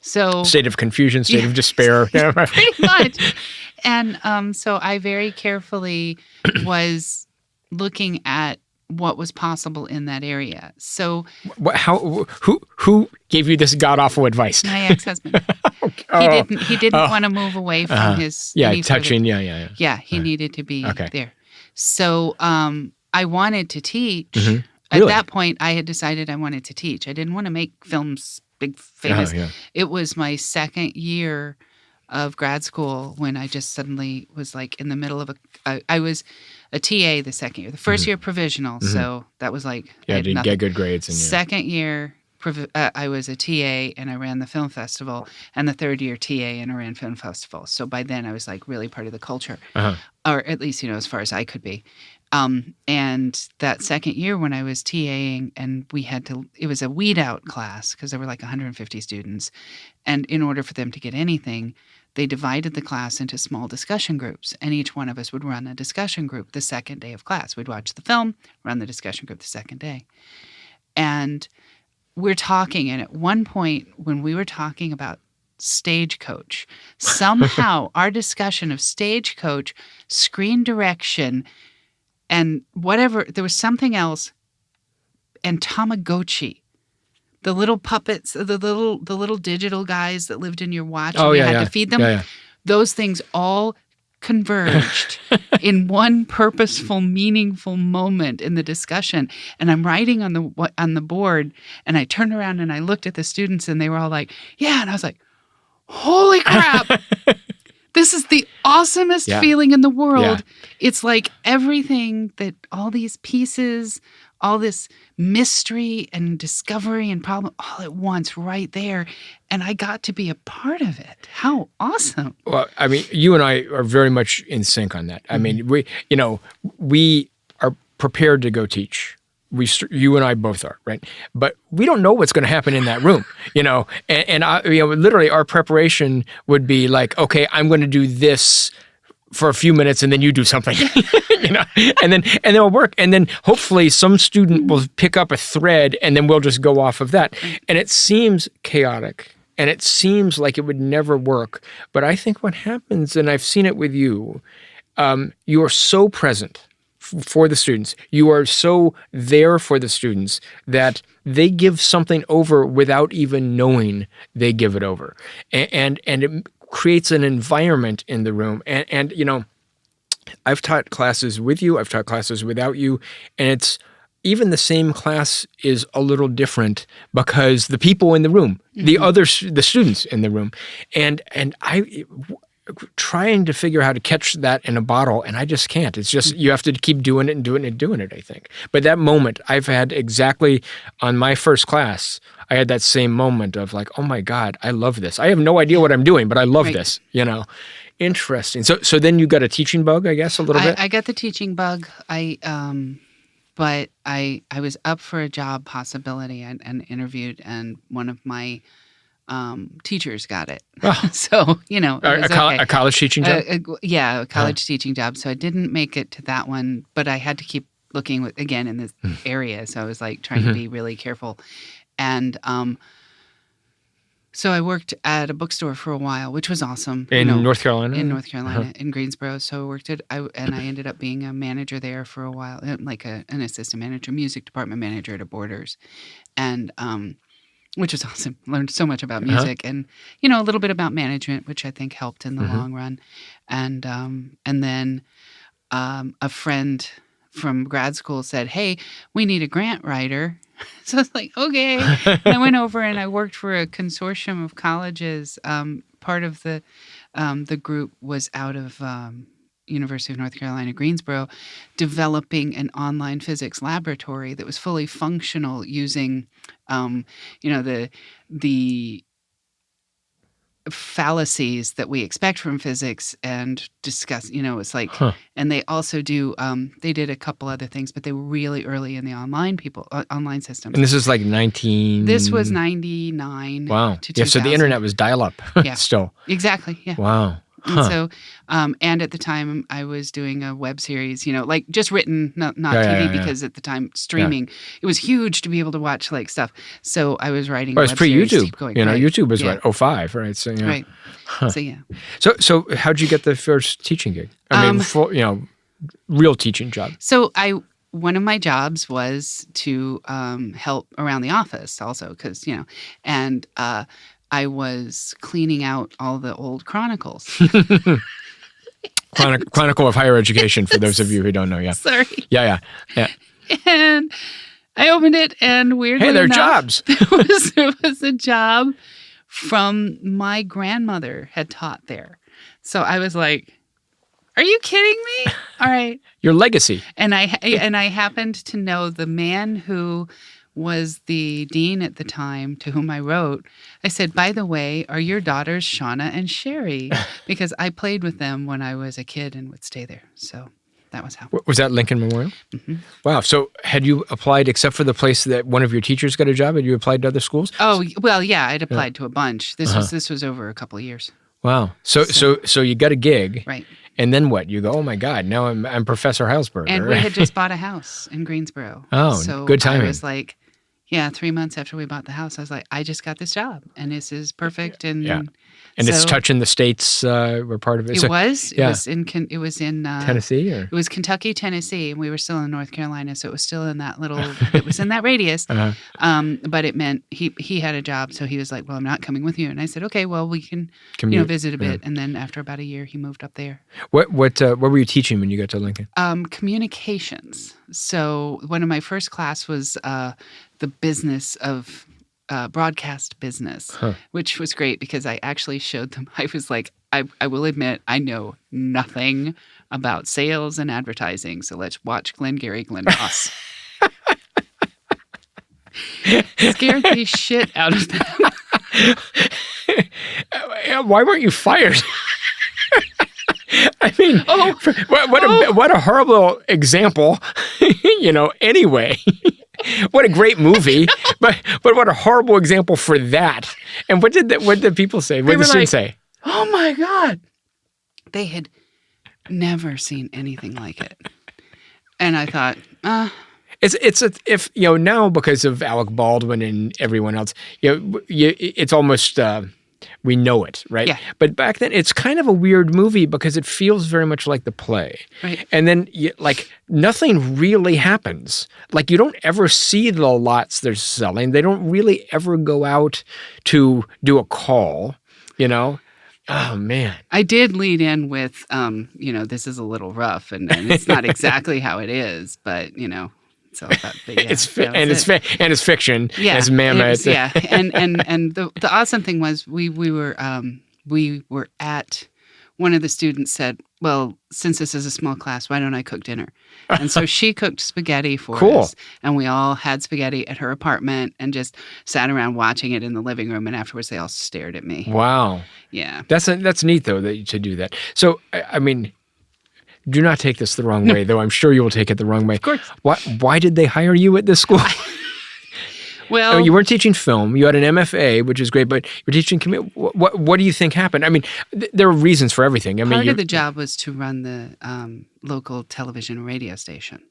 So state of confusion, state of despair. Pretty much. And so I very carefully was looking at what was possible in that area. So who gave you this god-awful advice? My ex-husband. He didn't want to move away from his touching. Yeah, he needed to be there. So I wanted to teach. Mm-hmm. At that point, I had decided I wanted to teach. I didn't want to make films big famous. It was my second year of grad school when I just suddenly was like in the middle of I was a TA the second year. The first year provisional, so that was like didn't get good grades. Second year, I was a TA and I ran the film festival, and the third year TA and I ran film festival. So by then I was like really part of the culture, or at least as far as I could be. And that second year when I was TAing and it was a weed out class because there were like 150 students. And in order for them to get anything, they divided the class into small discussion groups. And each one of us would run a discussion group the second day of class. We'd watch the film, run the discussion group the second day. And we're talking, and at one point when we were talking about Stagecoach, somehow our discussion of Stagecoach, screen direction, and whatever, there was something else, and Tamagotchi, the little puppets, the little digital guys that lived in your watch, and you had to feed them. Yeah. Those things all converged in one purposeful, meaningful moment in the discussion. And I'm writing on the board, and I turned around and I looked at the students, and they were all like, "Yeah," and I was like, "Holy crap!" This is the awesomest feeling in the world. Yeah. It's like everything that all these pieces, all this mystery and discovery and problem all at once right there. And I got to be a part of it. How awesome. Well, you and I are very much in sync on that. We are prepared to go teach. You and I both are, right? But we don't know what's going to happen in that room, and literally our preparation would be like, okay, I'm going to do this for a few minutes and then you do something, and then it'll work. And then hopefully some student will pick up a thread and then we'll just go off of that. And it seems chaotic and it seems like it would never work. But I think what happens, and I've seen it with you, you are so present for the students. You are so there for the students that they give something over without even knowing they give it over. And it creates an environment in the room. And I've taught classes with you, I've taught classes without you, and it's even the same class is a little different because the people in the room, the students in the room, and I trying to figure out how to catch that in a bottle, and I just can't. It's just, you have to keep doing it and doing it and doing it, I think. But that moment, I've had exactly on my first class, I had that same moment of like, oh my God, I love this. I have no idea what I'm doing, but I love this, Interesting. So then you got a teaching bug, I guess, a little bit? I got the teaching bug. But I was up for a job possibility and interviewed, and one of my teachers got it. Oh. So, a college teaching job? A college teaching job. So I didn't make it to that one, but I had to keep looking again in this area. So I was like trying to be really careful. And so I worked at a bookstore for a while, which was awesome. In North Carolina? In North Carolina, in Greensboro. So I worked and I ended up being a manager there for a while, like an assistant manager, music department manager at a Borders. And which was awesome. Learned so much about music and, a little bit about management, which I think helped in the long run. And then a friend from grad school said, hey, we need a grant writer. So I was like, okay. And I went over and I worked for a consortium of colleges. Part of the group was out of University of North Carolina, Greensboro, developing an online physics laboratory that was fully functional using, the fallacies that we expect from physics and discuss, it's like, and they also do, they did a couple other things, but they were really early in the online systems. And this is like This was 99. Wow. To 2000. Yeah, so the internet was dial-up still. Exactly, yeah. Wow. And so, and at the time I was doing a web series, like just written, not TV, because at the time streaming, it was huge to be able to watch like stuff. So I was writing. Well, it was pre-YouTube. Right. YouTube was what, 05, right? So right. So yeah. So how'd you get the first teaching gig? I mean, real teaching job. So one of my jobs was to help around the office also, because and I was cleaning out all the old chronicles. Chronicle of Higher Education, for those of you who don't know. Yeah. Sorry. Yeah. And I opened it, and weirdly they're enough, jobs. There was a job from my grandmother had taught there. So I was like, are you kidding me? All right. Your legacy. And I happened to know the man who was the dean at the time, to whom I wrote. I said, by the way, are your daughters Shauna and Sherry? Because I played with them when I was a kid and would stay there. So that was how. Was that Lincoln Memorial? Mm-hmm. Wow. So had you applied, except for the place that one of your teachers got a job, had you applied to other schools? Oh, well, yeah, I'd applied to a bunch. This was over a couple of years. Wow. So you got a gig. Right. And then what? You go, oh my God, now I'm Professor Heilsberg. And we had just bought a house in Greensboro. Oh, so good timing. I was like, 3 months after we bought the house, I was like, I just got this job, and this is perfect. And and it's touching the states. We're part of it. It was in Tennessee, or it was Kentucky, Tennessee, and we were still in North Carolina, so it was still in that little. It was in that radius. But it meant he had a job, so he was like, well, I'm not coming with you, and I said, okay, well, we can visit a bit. And then after about a year, he moved up there. What were you teaching when you got to Lincoln? Communications. So one of my first class was the business of broadcast business, which was great because I actually showed them. I was like, I will admit, I know nothing about sales and advertising. So let's watch Glengarry Glen Ross. Scared the shit out of them. Why weren't you fired? I mean, what a horrible example, anyway. What a great movie, but what a horrible example for that. And what did people say? What did the students say? Oh my God. They had never seen anything like it. And I thought, If now because of Alec Baldwin and everyone else, it's almost we know it, right? Yeah. But back then, it's kind of a weird movie because it feels very much like the play, right. and then nothing really happens. Like you don't ever see the lots they're selling. They don't really ever go out to do a call, Oh man! I did lead in with, this is a little rough, and it's not exactly how it is, but it's all about. But yeah, it's fiction. Yeah, it's mammoth. and the awesome thing was we were at one of the students said, well, since this is a small class, why don't I cook dinner? And so she cooked spaghetti for us, and we all had spaghetti at her apartment and just sat around watching it in the living room. And afterwards, they all stared at me. Wow. Yeah. That's neat, though, to do that. So, I mean, do not take this the wrong way, though. I'm sure you will take it the wrong way. Of course. Why did they hire you at this school? Well, you weren't teaching film. You had an MFA, which is great, but you're teaching. What do you think happened? I mean, there are reasons for everything. Part of the job was to run the local television and radio station.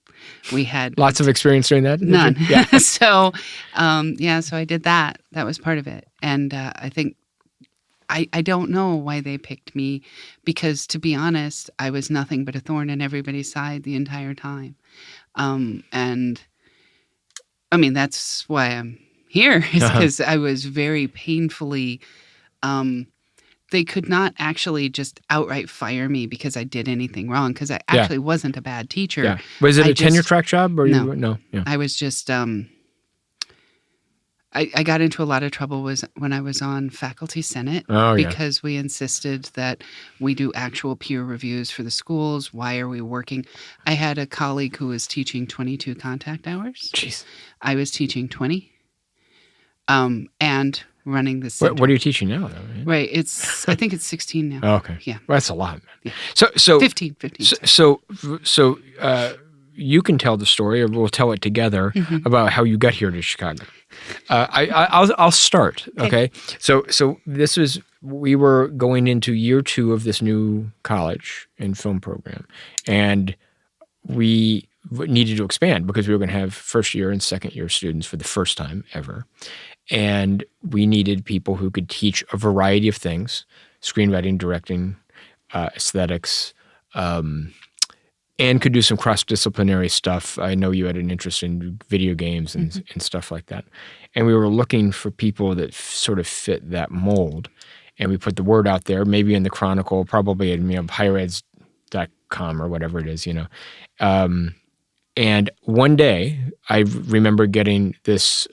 We had lots of experience doing that. None. Yeah. So I did that. That was part of it, and I think. I don't know why they picked me because, to be honest, I was nothing but a thorn in everybody's side the entire time. And, I mean, that's why I'm here is because I was very painfully they could not actually just outright fire me because I did anything wrong because I actually wasn't a bad teacher. Yeah. Was it a tenure track job? Or No. Yeah. I was just... I got into a lot of trouble when I was on Faculty Senate because we insisted that we do actual peer reviews for the schools. Why are we working? I had a colleague who was teaching 22 contact hours. Jeez. I was teaching 20 and running the center. What are you teaching now, though? Right. I think it's 16 now. Oh, okay. Yeah. Well, that's a lot. Yeah. So 15. So you can tell the story, or we'll tell it together about how you got here to Chicago. I'll start. Okay. So we were going into year 2 of this new college and film program, and we needed to expand because we were going to have first year and second year students for the first time ever, and we needed people who could teach a variety of things: screenwriting, directing, aesthetics. And could do some cross-disciplinary stuff. I know you had an interest in video games and stuff like that. And we were looking for people that sort of fit that mold. And we put the word out there, maybe in the Chronicle, probably at highereds.com or whatever it is, And one day, I remember getting this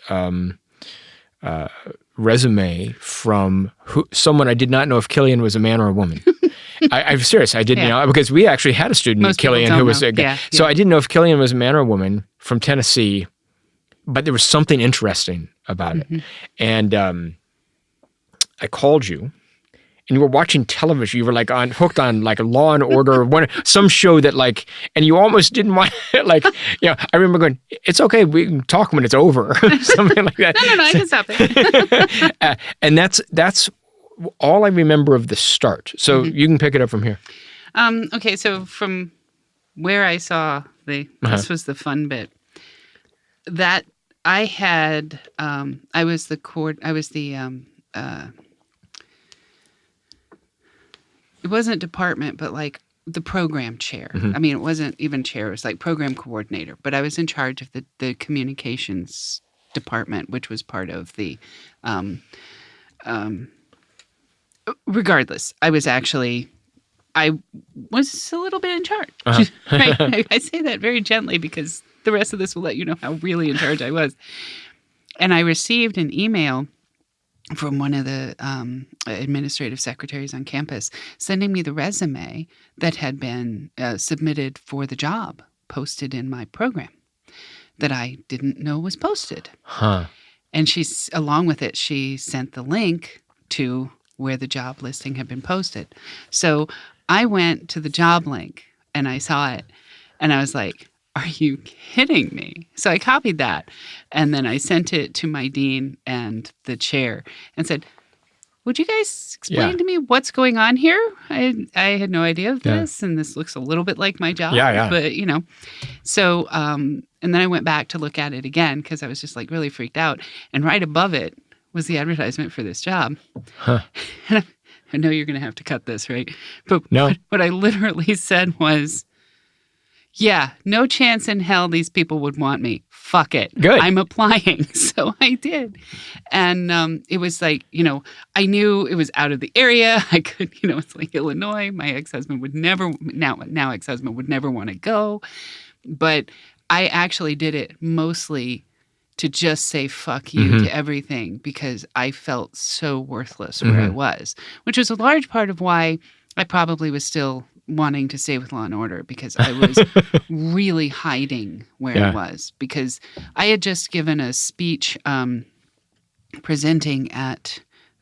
resume from someone I did not know if Killian was a man or a woman. I'm serious. I didn't know because we actually had a student named Killian who was a guy. So I didn't know if Killian was a man or a woman from Tennessee, but there was something interesting about it. And I called you, and you were watching television. You were hooked on Law and Order, some show that and you almost didn't want I remember going, "It's okay, we can talk when it's over," something like that. No, I can stop it. And that's all I remember of the start. So you can pick it up from here. Okay, so from where I saw this was the fun bit. That I had, I was the it wasn't department, but the program chair. I mean, it wasn't even chair. It was program coordinator. But I was in charge of the communications department, which was part of the. Regardless, I was a little bit in charge. Right? I say that very gently because the rest of this will let you know how really in charge I was. And I received an email from one of the administrative secretaries on campus sending me the resume that had been submitted for the job posted in my program that I didn't know was posted. And along with it, she sent the link to where the job listing had been posted. So I went to the job link and I saw it and I was like, "Are you kidding me?" So I copied that and then I sent it to my dean and the chair and said, would you guys explain to me what's going on here? I had no idea of this, and this looks a little bit like my job. But, So, and then I went back to look at it again because I was just like really freaked out. And right above it was the advertisement for this job. Huh. And I know you're going to have to cut this, right? But no. What I literally said was, yeah, no chance in hell these people would want me. Fuck it. Good. I'm applying. So I did. And it was like, I knew it was out of the area. I could, it's like Illinois. My ex-husband would never, now ex-husband would never want to go. But I actually did it mostly to just say fuck you to everything because I felt so worthless where I was, which was a large part of why I probably was still wanting to stay with Law and Order because I was really hiding where I was because I had just given a speech presenting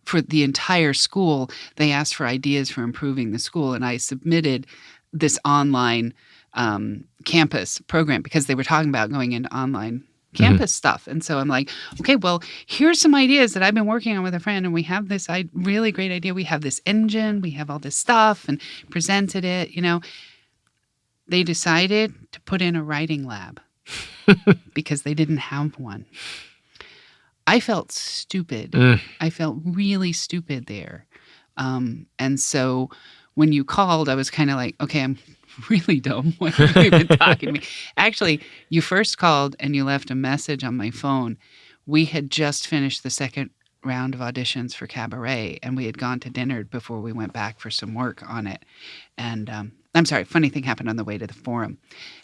for the entire school. They asked for ideas for improving the school, and I submitted this online campus program because they were talking about going into online campus stuff. And so I'm like, okay, well, here's some ideas that I've been working on with a friend, and we have this really great idea. We have this engine, we have all this stuff, and presented it, They decided to put in a writing lab because they didn't have one. I felt stupid. I felt really stupid there. And so when you called, I was kind of like, okay, I'm really dumb. Why are you even talking to me? Actually, you first called and you left a message on my phone. We had just finished the second round of auditions for Cabaret, and we had gone to dinner before we went back for some work on it. And I'm sorry, funny thing happened on the way to the forum.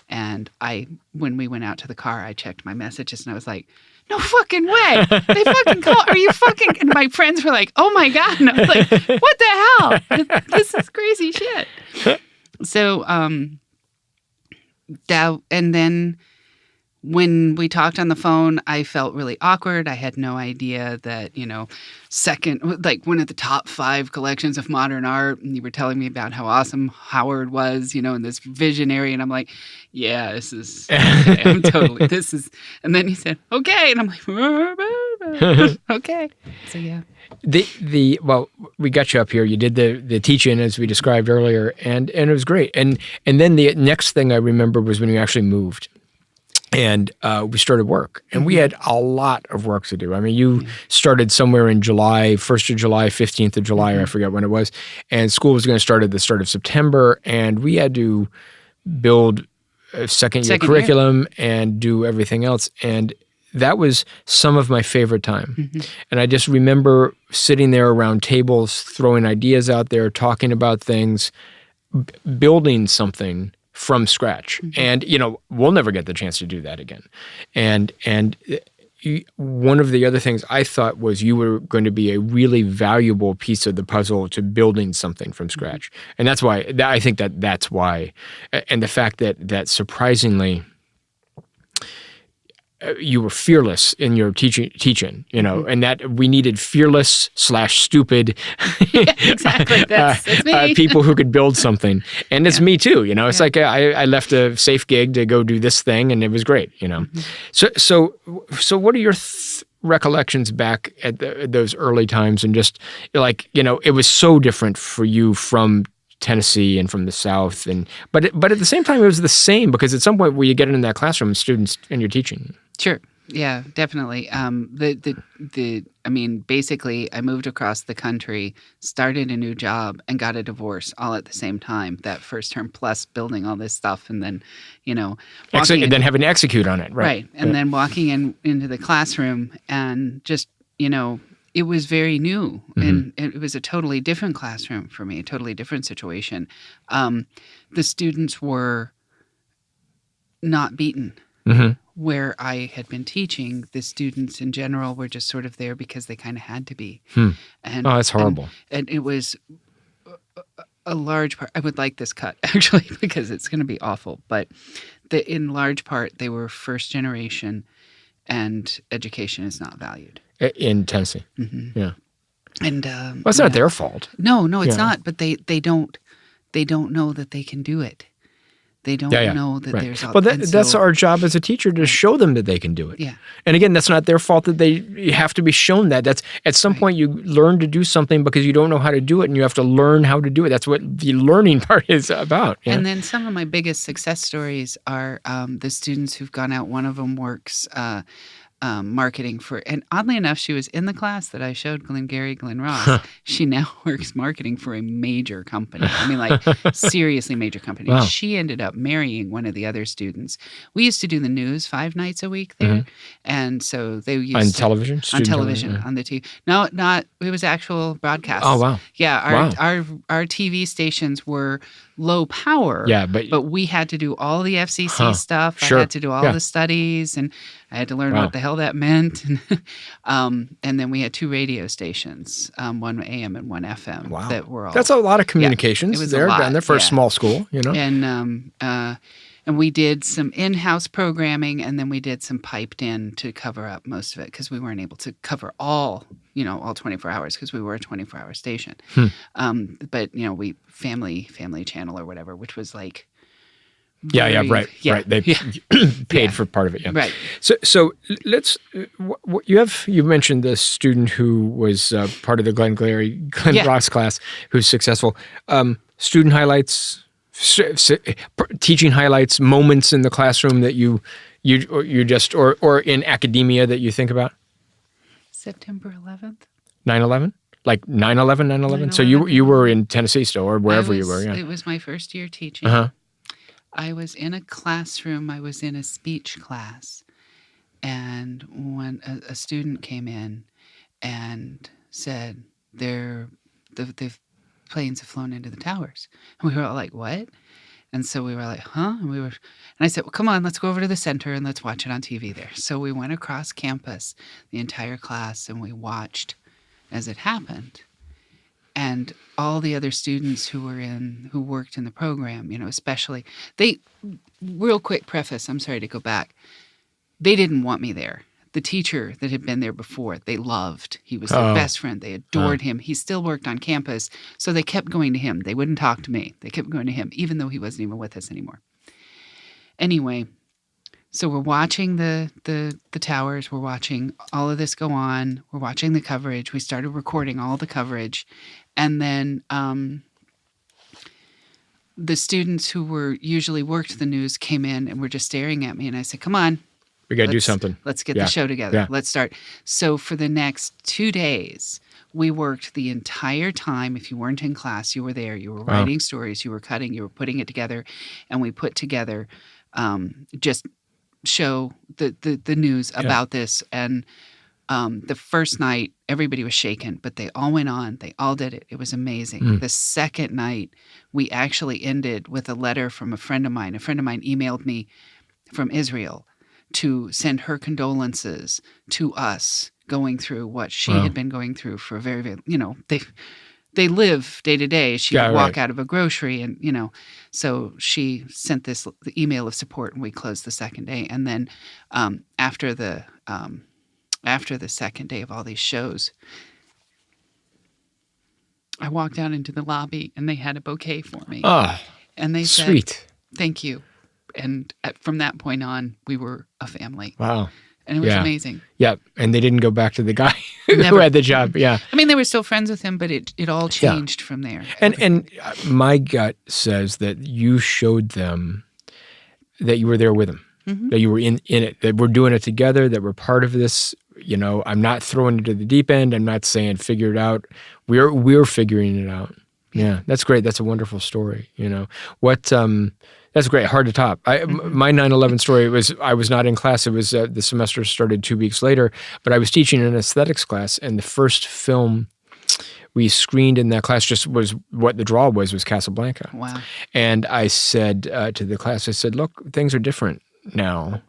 And when we went out to the car, I checked my messages and I was like, no fucking way. They fucking call. Are you fucking? And my friends were like, oh my God. And I was like, what the hell? This is crazy shit. So, and then when we talked on the phone, I felt really awkward. I had no idea that, like one of the top 5 collections of modern art, and you were telling me about how awesome Howard was, and this visionary, and I'm like, yeah, this is, okay, I'm totally, this is, and then he said, okay, and I'm like, okay, so yeah. Well, we got you up here. You did the teach-in as we described earlier, and it was great. And then the next thing I remember was when you actually moved, and we started work, and we had a lot of work to do. I mean, you started somewhere in July, 1st of July, 15th of July, I forget when it was, and school was going to start at the start of September, and we had to build a second-year curriculum and do everything else, and that was some of my favorite time. And I just remember sitting there around tables, throwing ideas out there, talking about things, building something from scratch. And, we'll never get the chance to do that again. And one of the other things I thought was you were going to be a really valuable piece of the puzzle to building something from scratch. And that's why, I think that's why. And the fact that surprisingly, you were fearless in your teaching, and that we needed fearless/stupid exactly. That's me. People who could build something. And it's me too, It's like I left a safe gig to go do this thing, and it was great, So what are your recollections back at those early times, and just like, it was so different for you from Tennessee and from the South, but at the same time it was the same, because at some point where you get in that classroom, students, and you're teaching. Sure. Yeah, definitely. Basically I moved across the country, started a new job, and got a divorce all at the same time, that first term, plus building all this stuff, and then, then having to execute on it. Right. And then walking into the classroom, and just, it was very new, and it was a totally different classroom for me, a totally different situation. The students were not beaten. Where I had been teaching, the students in general were just sort of there because they kind of had to be. And, that's horrible. And it was a large part. I would like this cut, actually, because it's going to be awful. But in large part, they were first generation, and education is not valued. In Tennessee. Yeah. And it's not their fault. No, it's not. But they don't know that they can do it. They don't know that there's all. Well, that's our job as a teacher, to show them that they can do it. Yeah. And again, that's not their fault that they have to be shown that. That's at some point you learn to do something because you don't know how to do it, and you have to learn how to do it. That's what the learning part is about. Yeah? And then some of my biggest success stories are the students who've gone out. One of them works marketing for, and oddly enough, she was in the class that I showed Glengarry Glen Ross. She now works marketing for a major company. I mean, like seriously major company. Wow. She ended up marrying one of the other students. We used to do the news 5 nights a week there, and so they used on television, on the TV. No, not it was actual broadcasts. Oh wow! Yeah, our TV stations were low power. Yeah, but we had to do all the FCC stuff. Sure. I had to do all the studies, and I had to learn what the hell that meant. And then we had 2 radio stations, one AM and one FM. Wow, that were all. That's a lot of communications. It was there a lot, down there for a small school, you know. And we did some in-house programming, and then we did some piped in to cover up most of it because we weren't able to cover all 24 hours because we were a 24-hour station. But we family channel or whatever, which was like. Right. They paid for part of it. Yeah. Right. So let's. You mentioned the student who was part of the Glen Ross class who's successful. Student highlights. Teaching highlights, moments in the classroom that you just or in academia that you think about. September 11th. 9/11, like 9/11, 9/11. So you were in Tennessee still, or wherever you were. Yeah. It was my first year teaching. I was in a classroom. I was in a speech class, and when a student came in and said, the planes have flown into the towers. And we were all like, what? And so we were like, huh? And I said, well, come on, let's go over to the center and let's watch it on TV there. So we went across campus, the entire class, and we watched as it happened. And all the other students who worked in the program, especially, real quick preface, I'm sorry to go back. They didn't want me there. The teacher that had been there before, they loved. He was their best friend. They adored him. He still worked on campus, so they kept going to him. They wouldn't talk to me. They kept going to him, even though he wasn't even with us anymore. Anyway, so we're watching the towers. We're watching all of this go on. We're watching the coverage. We started recording all the coverage. And then the students who were usually worked the news came in and were just staring at me. And I said, come on. We got to do something. Let's get the show together. Yeah. Let's start. So for the next 2 days, we worked the entire time. If you weren't in class, you were there. You were writing stories. You were cutting. You were putting it together. And we put together just show the news about this. And the first night, everybody was shaken, but they all went on. They all did it. It was amazing. The second night, we actually ended with a letter from a friend of mine. A friend of mine emailed me from Israel to send her condolences to us going through what she had been going through for a very, very, they live day to day. She would walk out of a grocery and, so she sent the email of support and we closed the second day. And then after the second day of all these shows, I walked out into the lobby and they had a bouquet for me. And they said, thank you. And from that point on, we were a family. Wow. And it was amazing. Yeah. And they didn't go back to the guy who had the job. Yeah. I mean, they were still friends with him, but it all changed from there. And my gut says that you showed them that you were there with them, that you were in it, that we're doing it together, that we're part of this. I'm not throwing you to the deep end. I'm not saying figure it out. We're figuring it out. Yeah. That's great. That's a wonderful story. That's great. Hard to top. My 9/11 story I was not in class. It was the semester started 2 weeks later, but I was teaching an aesthetics class, and the first film we screened in that class just was what the draw was Casablanca. Wow. And I said to the class, I said, look, things are different now,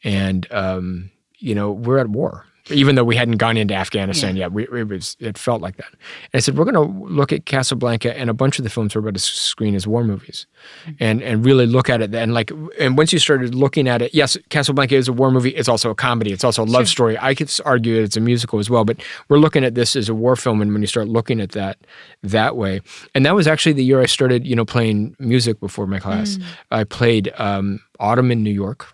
and we're at war. even though we hadn't gone into Afghanistan yet. It felt like that. And I said, we're going to look at Casablanca and a bunch of the films we're about to screen as war movies, and really look at it. And once you started looking at it, yes, Casablanca is a war movie. It's also a comedy. It's also a love story. I could argue that it's a musical as well, but we're looking at this as a war film. And when you start looking at that way, and that was actually the year I started, playing music before my class. I played Autumn in New York.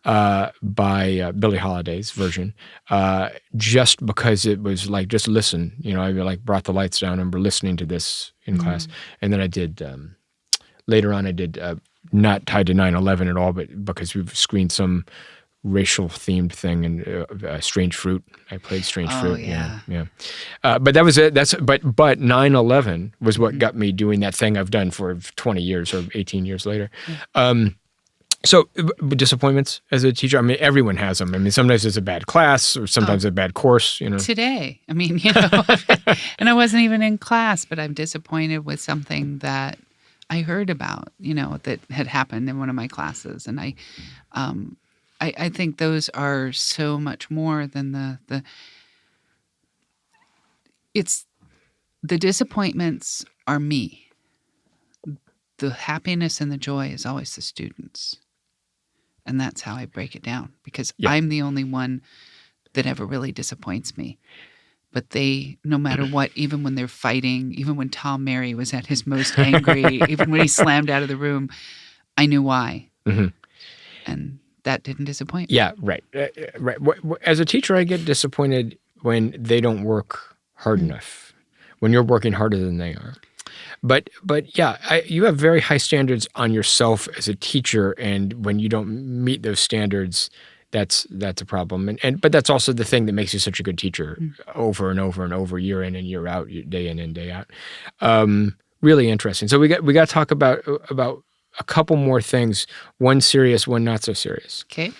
By Billie Holiday's version, just because it was like, just listen. I brought the lights down and we're listening to this in class. And then I did, later on I did, not tied to 9/11 at all, but because we've screened some racial themed thing and Strange Fruit. I played Strange Fruit. Yeah. But that was it. But 9/11 was what got me doing that thing I've done for 20 years or 18 years later. So disappointments as a teacher, I mean, everyone has them. I mean, sometimes it's a bad class or sometimes a bad course, Today, I mean, and I wasn't even in class, but I'm disappointed with something that I heard about, that had happened in one of my classes. And I think those are so much more than the disappointments are me. The happiness and the joy is always the students. And that's how I break it down, because I'm the only one that ever really disappoints me. But they, no matter what, even when they're fighting, even when Tom Mary was at his most angry, even when he slammed out of the room, I knew why. And that didn't disappoint me. Yeah, right. Right. As a teacher, I get disappointed when they don't work hard enough, when you're working harder than they are. But yeah, you have very high standards on yourself as a teacher, and when you don't meet those standards, that's a problem. But that's also the thing that makes you such a good teacher, over and over and over, year in and year out, day in and day out. Really interesting. So we got to talk about a couple more things. One serious, one not so serious. Okay.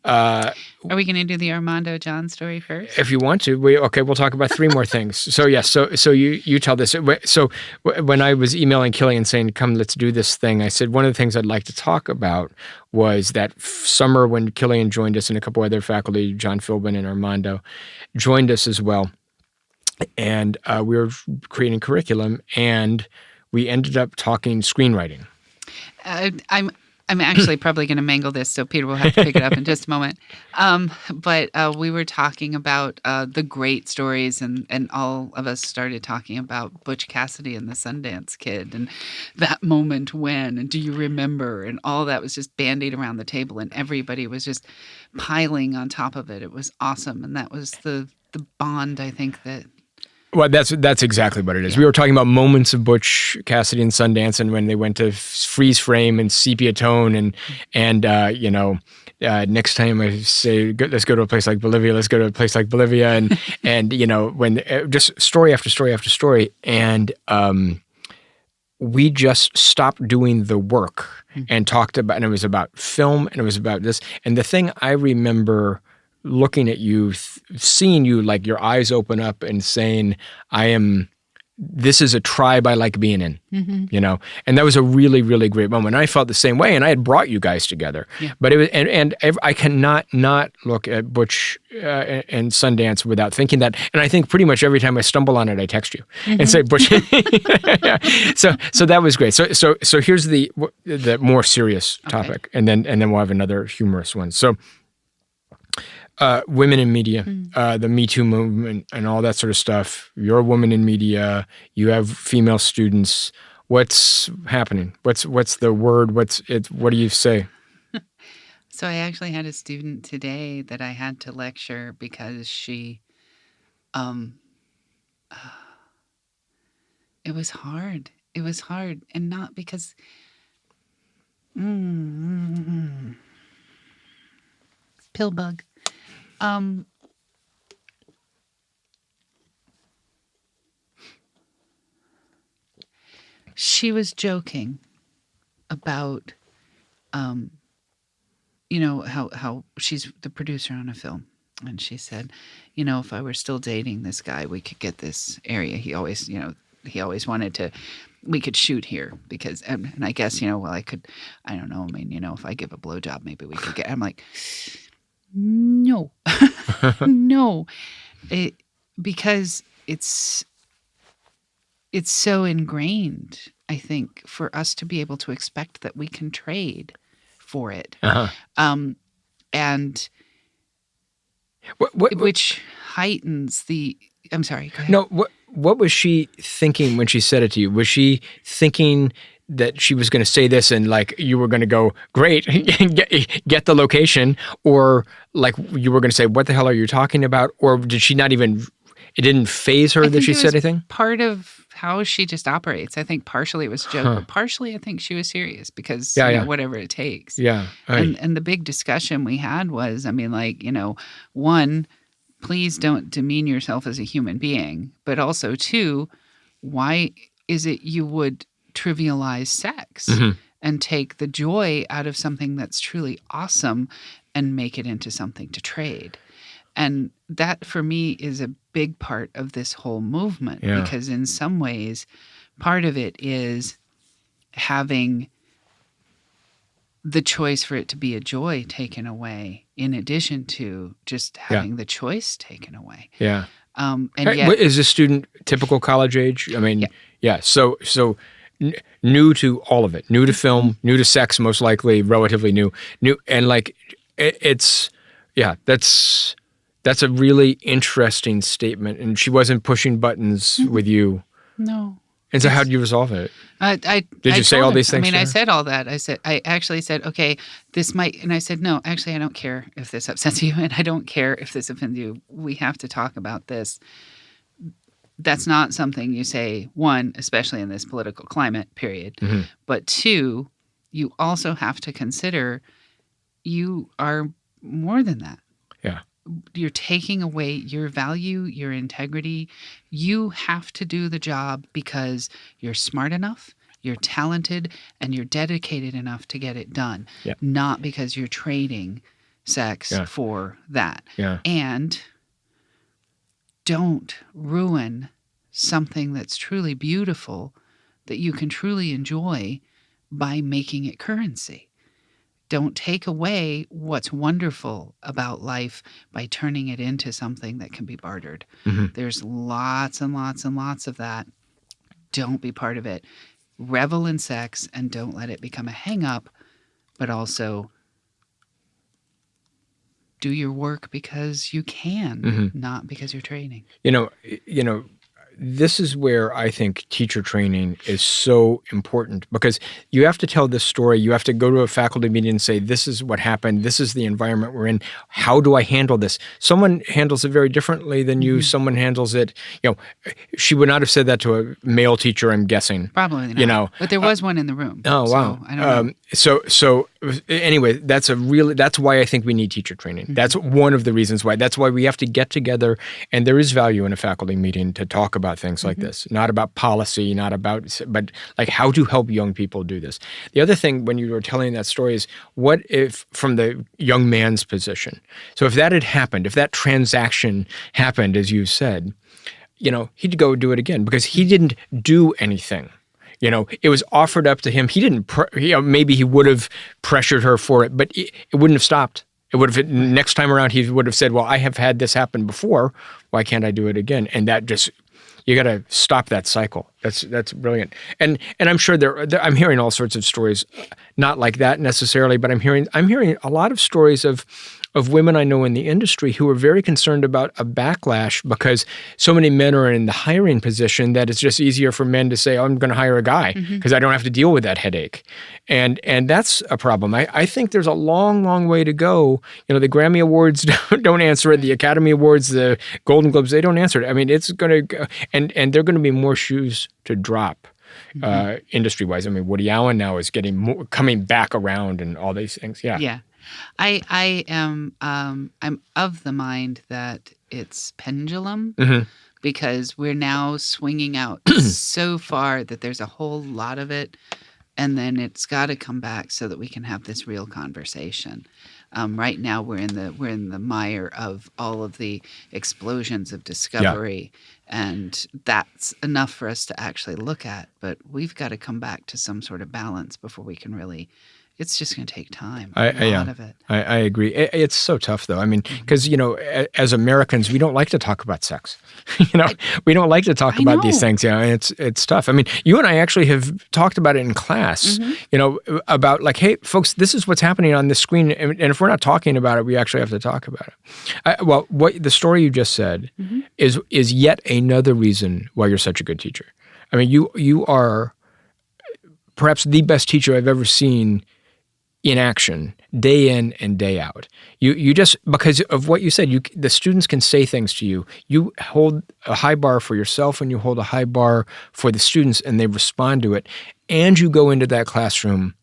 Are we going to do the Armando John story first? If you want to, we'll talk about three more things. So yes, so you tell this. So when I was emailing Killian saying, "Come, let's do this thing," I said one of the things I'd like to talk about was that summer when Killian joined us and a couple other faculty, John Philbin and Armando, joined us as well, and we were creating curriculum, and we ended up talking screenwriting. I'm actually probably going to mangle this, so Peter will have to pick it up in just a moment. But we were talking about the great stories, and all of us started talking about Butch Cassidy and the Sundance Kid, and that moment when, and do you remember, and all that was just bandied around the table, and everybody was just piling on top of it. It was awesome, and that was the bond, I think, that... Well, that's exactly what it is. Yeah. We were talking about moments of Butch Cassidy and Sundance, and when they went to freeze frame and sepia tone, and next time I say let's go to a place like Bolivia, let's go to a place like Bolivia, and when just story after story after story, and we just stopped doing the work and talked about, and it was about film, and it was about this, and the thing I remember looking at you, seeing you, like your eyes open up and saying, this is a tribe I like being in, and that was a really, really great moment. And I felt the same way, and I had brought you guys together, but it was, and I cannot not look at Butch and Sundance without thinking that. And I think pretty much every time I stumble on it, I text you and say, Butch. So that was great. So here's the more serious topic, and then we'll have another humorous one. So, women in media, the Me Too movement and all that sort of stuff. You're a woman in media. You have female students. What's happening? What's the word? What do you say? So I actually had a student today that I had to lecture because she, it was hard. It was hard, and not because. Pill bug. She was joking about, how she's the producer on a film. And she said, if I were still dating this guy, we could get this area. He always wanted we could shoot here because, and I guess, I don't know. I mean, if I give a blowjob, maybe we could get, I'm like, No. No. Because it's so ingrained, I think, for us to be able to expect that we can trade for it. Uh-huh. And What, which heightens the. I'm sorry. Go ahead. no, what was she thinking when she said it to you? Was she thinking that she was going to say this and like you were going to go, great, get the location, or like you were going to say, what the hell are you talking about? Or did she not even? It didn't faze her that she said anything? Part of how she just operates. I think partially it was a joke, but partially I think she was serious because whatever it takes. Yeah. And the big discussion we had was, I mean, like, one, please don't demean yourself as a human being, but also two, why is it you would trivialize sex and take the joy out of something that's truly awesome and make it into something to trade? And that, for me, is a big part of this whole movement because in some ways, part of it is having the choice for it to be a joy taken away in addition to just having the choice taken away. Yeah. And yet, is this student typical college age? I mean, So new to all of it, new to film, new to sex, most likely, relatively new, and like that's a really interesting statement. And she wasn't pushing buttons with you. No. And so how did you resolve it? Did you say all these things? I mean, I said all that. I actually said, okay, this might, and I said, no, actually, I don't care if this upsets you, and I don't care if this offends you. We have to talk about this. That's not something you say, one, especially in this political climate, period. But two, you also have to consider you are more than that. Yeah. You're taking away your value, your integrity. You have to do the job because you're smart enough, you're talented, and you're dedicated enough to get it done. Yeah. Not because you're trading sex for that. Yeah. And don't ruin something that's truly beautiful that you can truly enjoy by making it currency. Don't take away what's wonderful about life by turning it into something that can be bartered. There's lots and lots and lots of that. Don't be part of it. Revel in sex and don't let it become a hang-up, but also do your work because you can, not because you're training. This is where I think teacher training is so important because you have to tell this story. You have to go to a faculty meeting and say, this is what happened. This is the environment we're in. How do I handle this? Someone handles it very differently than you. Someone handles it, she would not have said that to a male teacher, I'm guessing. Probably not. But there was one in the room. Oh, wow. I don't know. So anyway, that's why I think we need teacher training. That's one of the reasons why. That's why we have to get together, and there is value in a faculty meeting to talk about things like this. Not about policy, but like how to help young people do this. The other thing when you were telling that story is, what if from the young man's position? So if that had happened, if that transaction happened, as you said, he'd go do it again because he didn't do anything. It was offered up to him. He didn't, maybe he would have pressured her for it, but it wouldn't have stopped. It would have, next time around, he would have said, well, I have had this happen before. Why can't I do it again? And that just, you got to stop that cycle. That's brilliant. And I'm sure I'm hearing all sorts of stories, not like that necessarily, but I'm hearing a lot of stories of women I know in the industry who are very concerned about a backlash because so many men are in the hiring position that it's just easier for men to say, oh, I'm going to hire a guy because I don't have to deal with that headache. And that's a problem. I think there's a long, long way to go. The Grammy Awards don't answer it. The Academy Awards, the Golden Globes, they don't answer it. I mean, it's going to go, and there are going to be more shoes to drop industry-wise. I mean, Woody Allen now is coming back around and all these things. Yeah. Yeah. I am I'm of the mind that it's pendulum because we're now swinging out so far that there's a whole lot of it, and then it's got to come back so that we can have this real conversation. Right now we're in the mire of all of the explosions of discovery And that's enough for us to actually look at. But we've got to come back to some sort of balance before we can really. It's just going to take time. A lot of it. I agree. It's so tough, though. I mean, because, as Americans, we don't like to talk about sex. We don't like to talk about these things. It's tough. I mean, you and I actually have talked about it in class, about like, hey, folks, this is what's happening on this screen. And if we're not talking about it, we actually have to talk about it. What the story you just said is yet another reason why you're such a good teacher. I mean, you are perhaps the best teacher I've ever seen in action, day in and day out. You just, because of what you said, the students can say things to you. You hold a high bar for yourself and you hold a high bar for the students and they respond to it. And you go into that classroom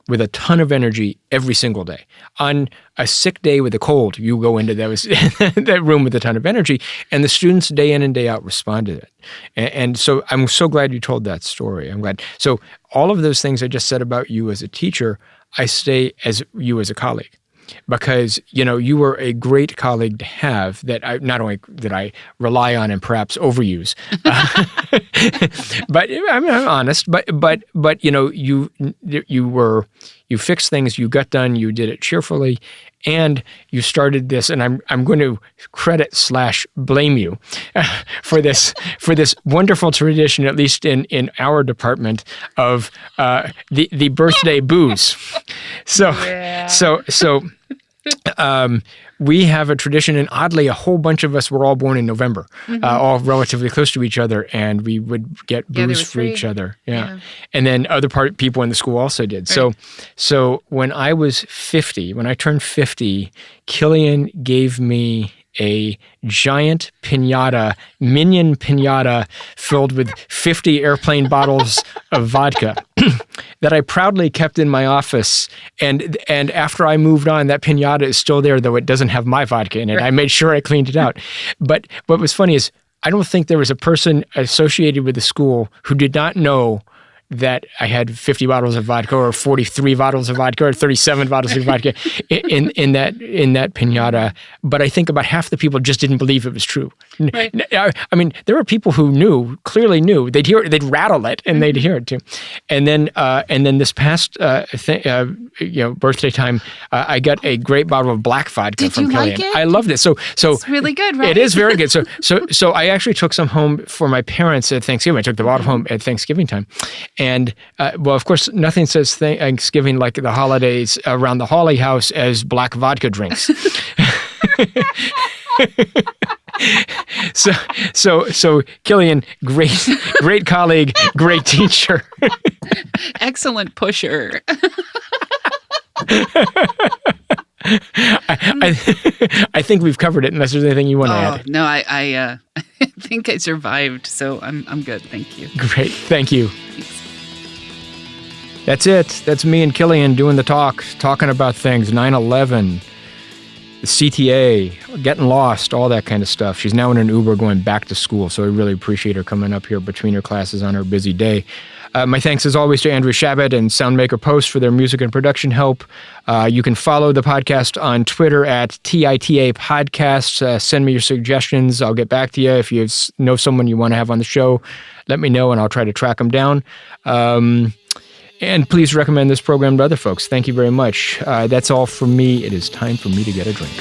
with a ton of energy every single day. On a sick day with a cold, you go into that room with a ton of energy, and the students day in and day out respond to it. And so I'm so glad you told that story. I'm glad. So all of those things I just said about you as a teacher, I say as you as a colleague, because you were a great colleague to have that I not only that I rely on and perhaps overuse, but I mean I'm honest. But you fixed things, you got done, you did it cheerfully, and you started this. And I'm going to credit / blame you for this wonderful tradition, at least in our department, of the birthday booze. We have a tradition, and oddly, a whole bunch of us were all born in November, all relatively close to each other, and we would get booze for each other. Yeah. And then other people in the school also did. Right. So when I turned 50, Killian gave me a giant minion pinata filled with 50 airplane bottles of vodka that I proudly kept in my office. And after I moved on, that pinata is still there, though it doesn't have my vodka in it. Right. I made sure I cleaned it out. But what was funny is I don't think there was a person associated with the school who did not know that I had 50 bottles of vodka or 43 bottles of vodka or 37 bottles of vodka in that pinata. But I think about half the people just didn't believe it was true. Right. I mean, there were people who clearly knew. They'd hear it, they'd rattle it, and they'd hear it too. And then this past birthday time, I got a great bottle of black vodka from Killian. Like it? I loved it. So it's really good, right? It is very good. So I actually took some home for my parents at Thanksgiving. I took the bottle home at Thanksgiving time. And, of course, nothing says Thanksgiving like the holidays around the Hawley house as black vodka drinks. So Killian, great colleague, great teacher. Excellent pusher. I think we've covered it, unless there's anything you want to add. No, I think I survived, so I'm good. Thank you. Great. Thank you. Thanks. That's it. That's me and Killian doing the talking about things. 9/11, the CTA, getting lost, all that kind of stuff. She's now in an Uber going back to school, so I really appreciate her coming up here between her classes on her busy day. My thanks, as always, to Andrew Shabbat and Soundmaker Post for their music and production help. You can follow the podcast on Twitter at TITA Podcasts. Send me your suggestions. I'll get back to you. If you know someone you want to have on the show, let me know, and I'll try to track them down. And please recommend this program to other folks. Thank you very much. That's all from me. It is time for me to get a drink.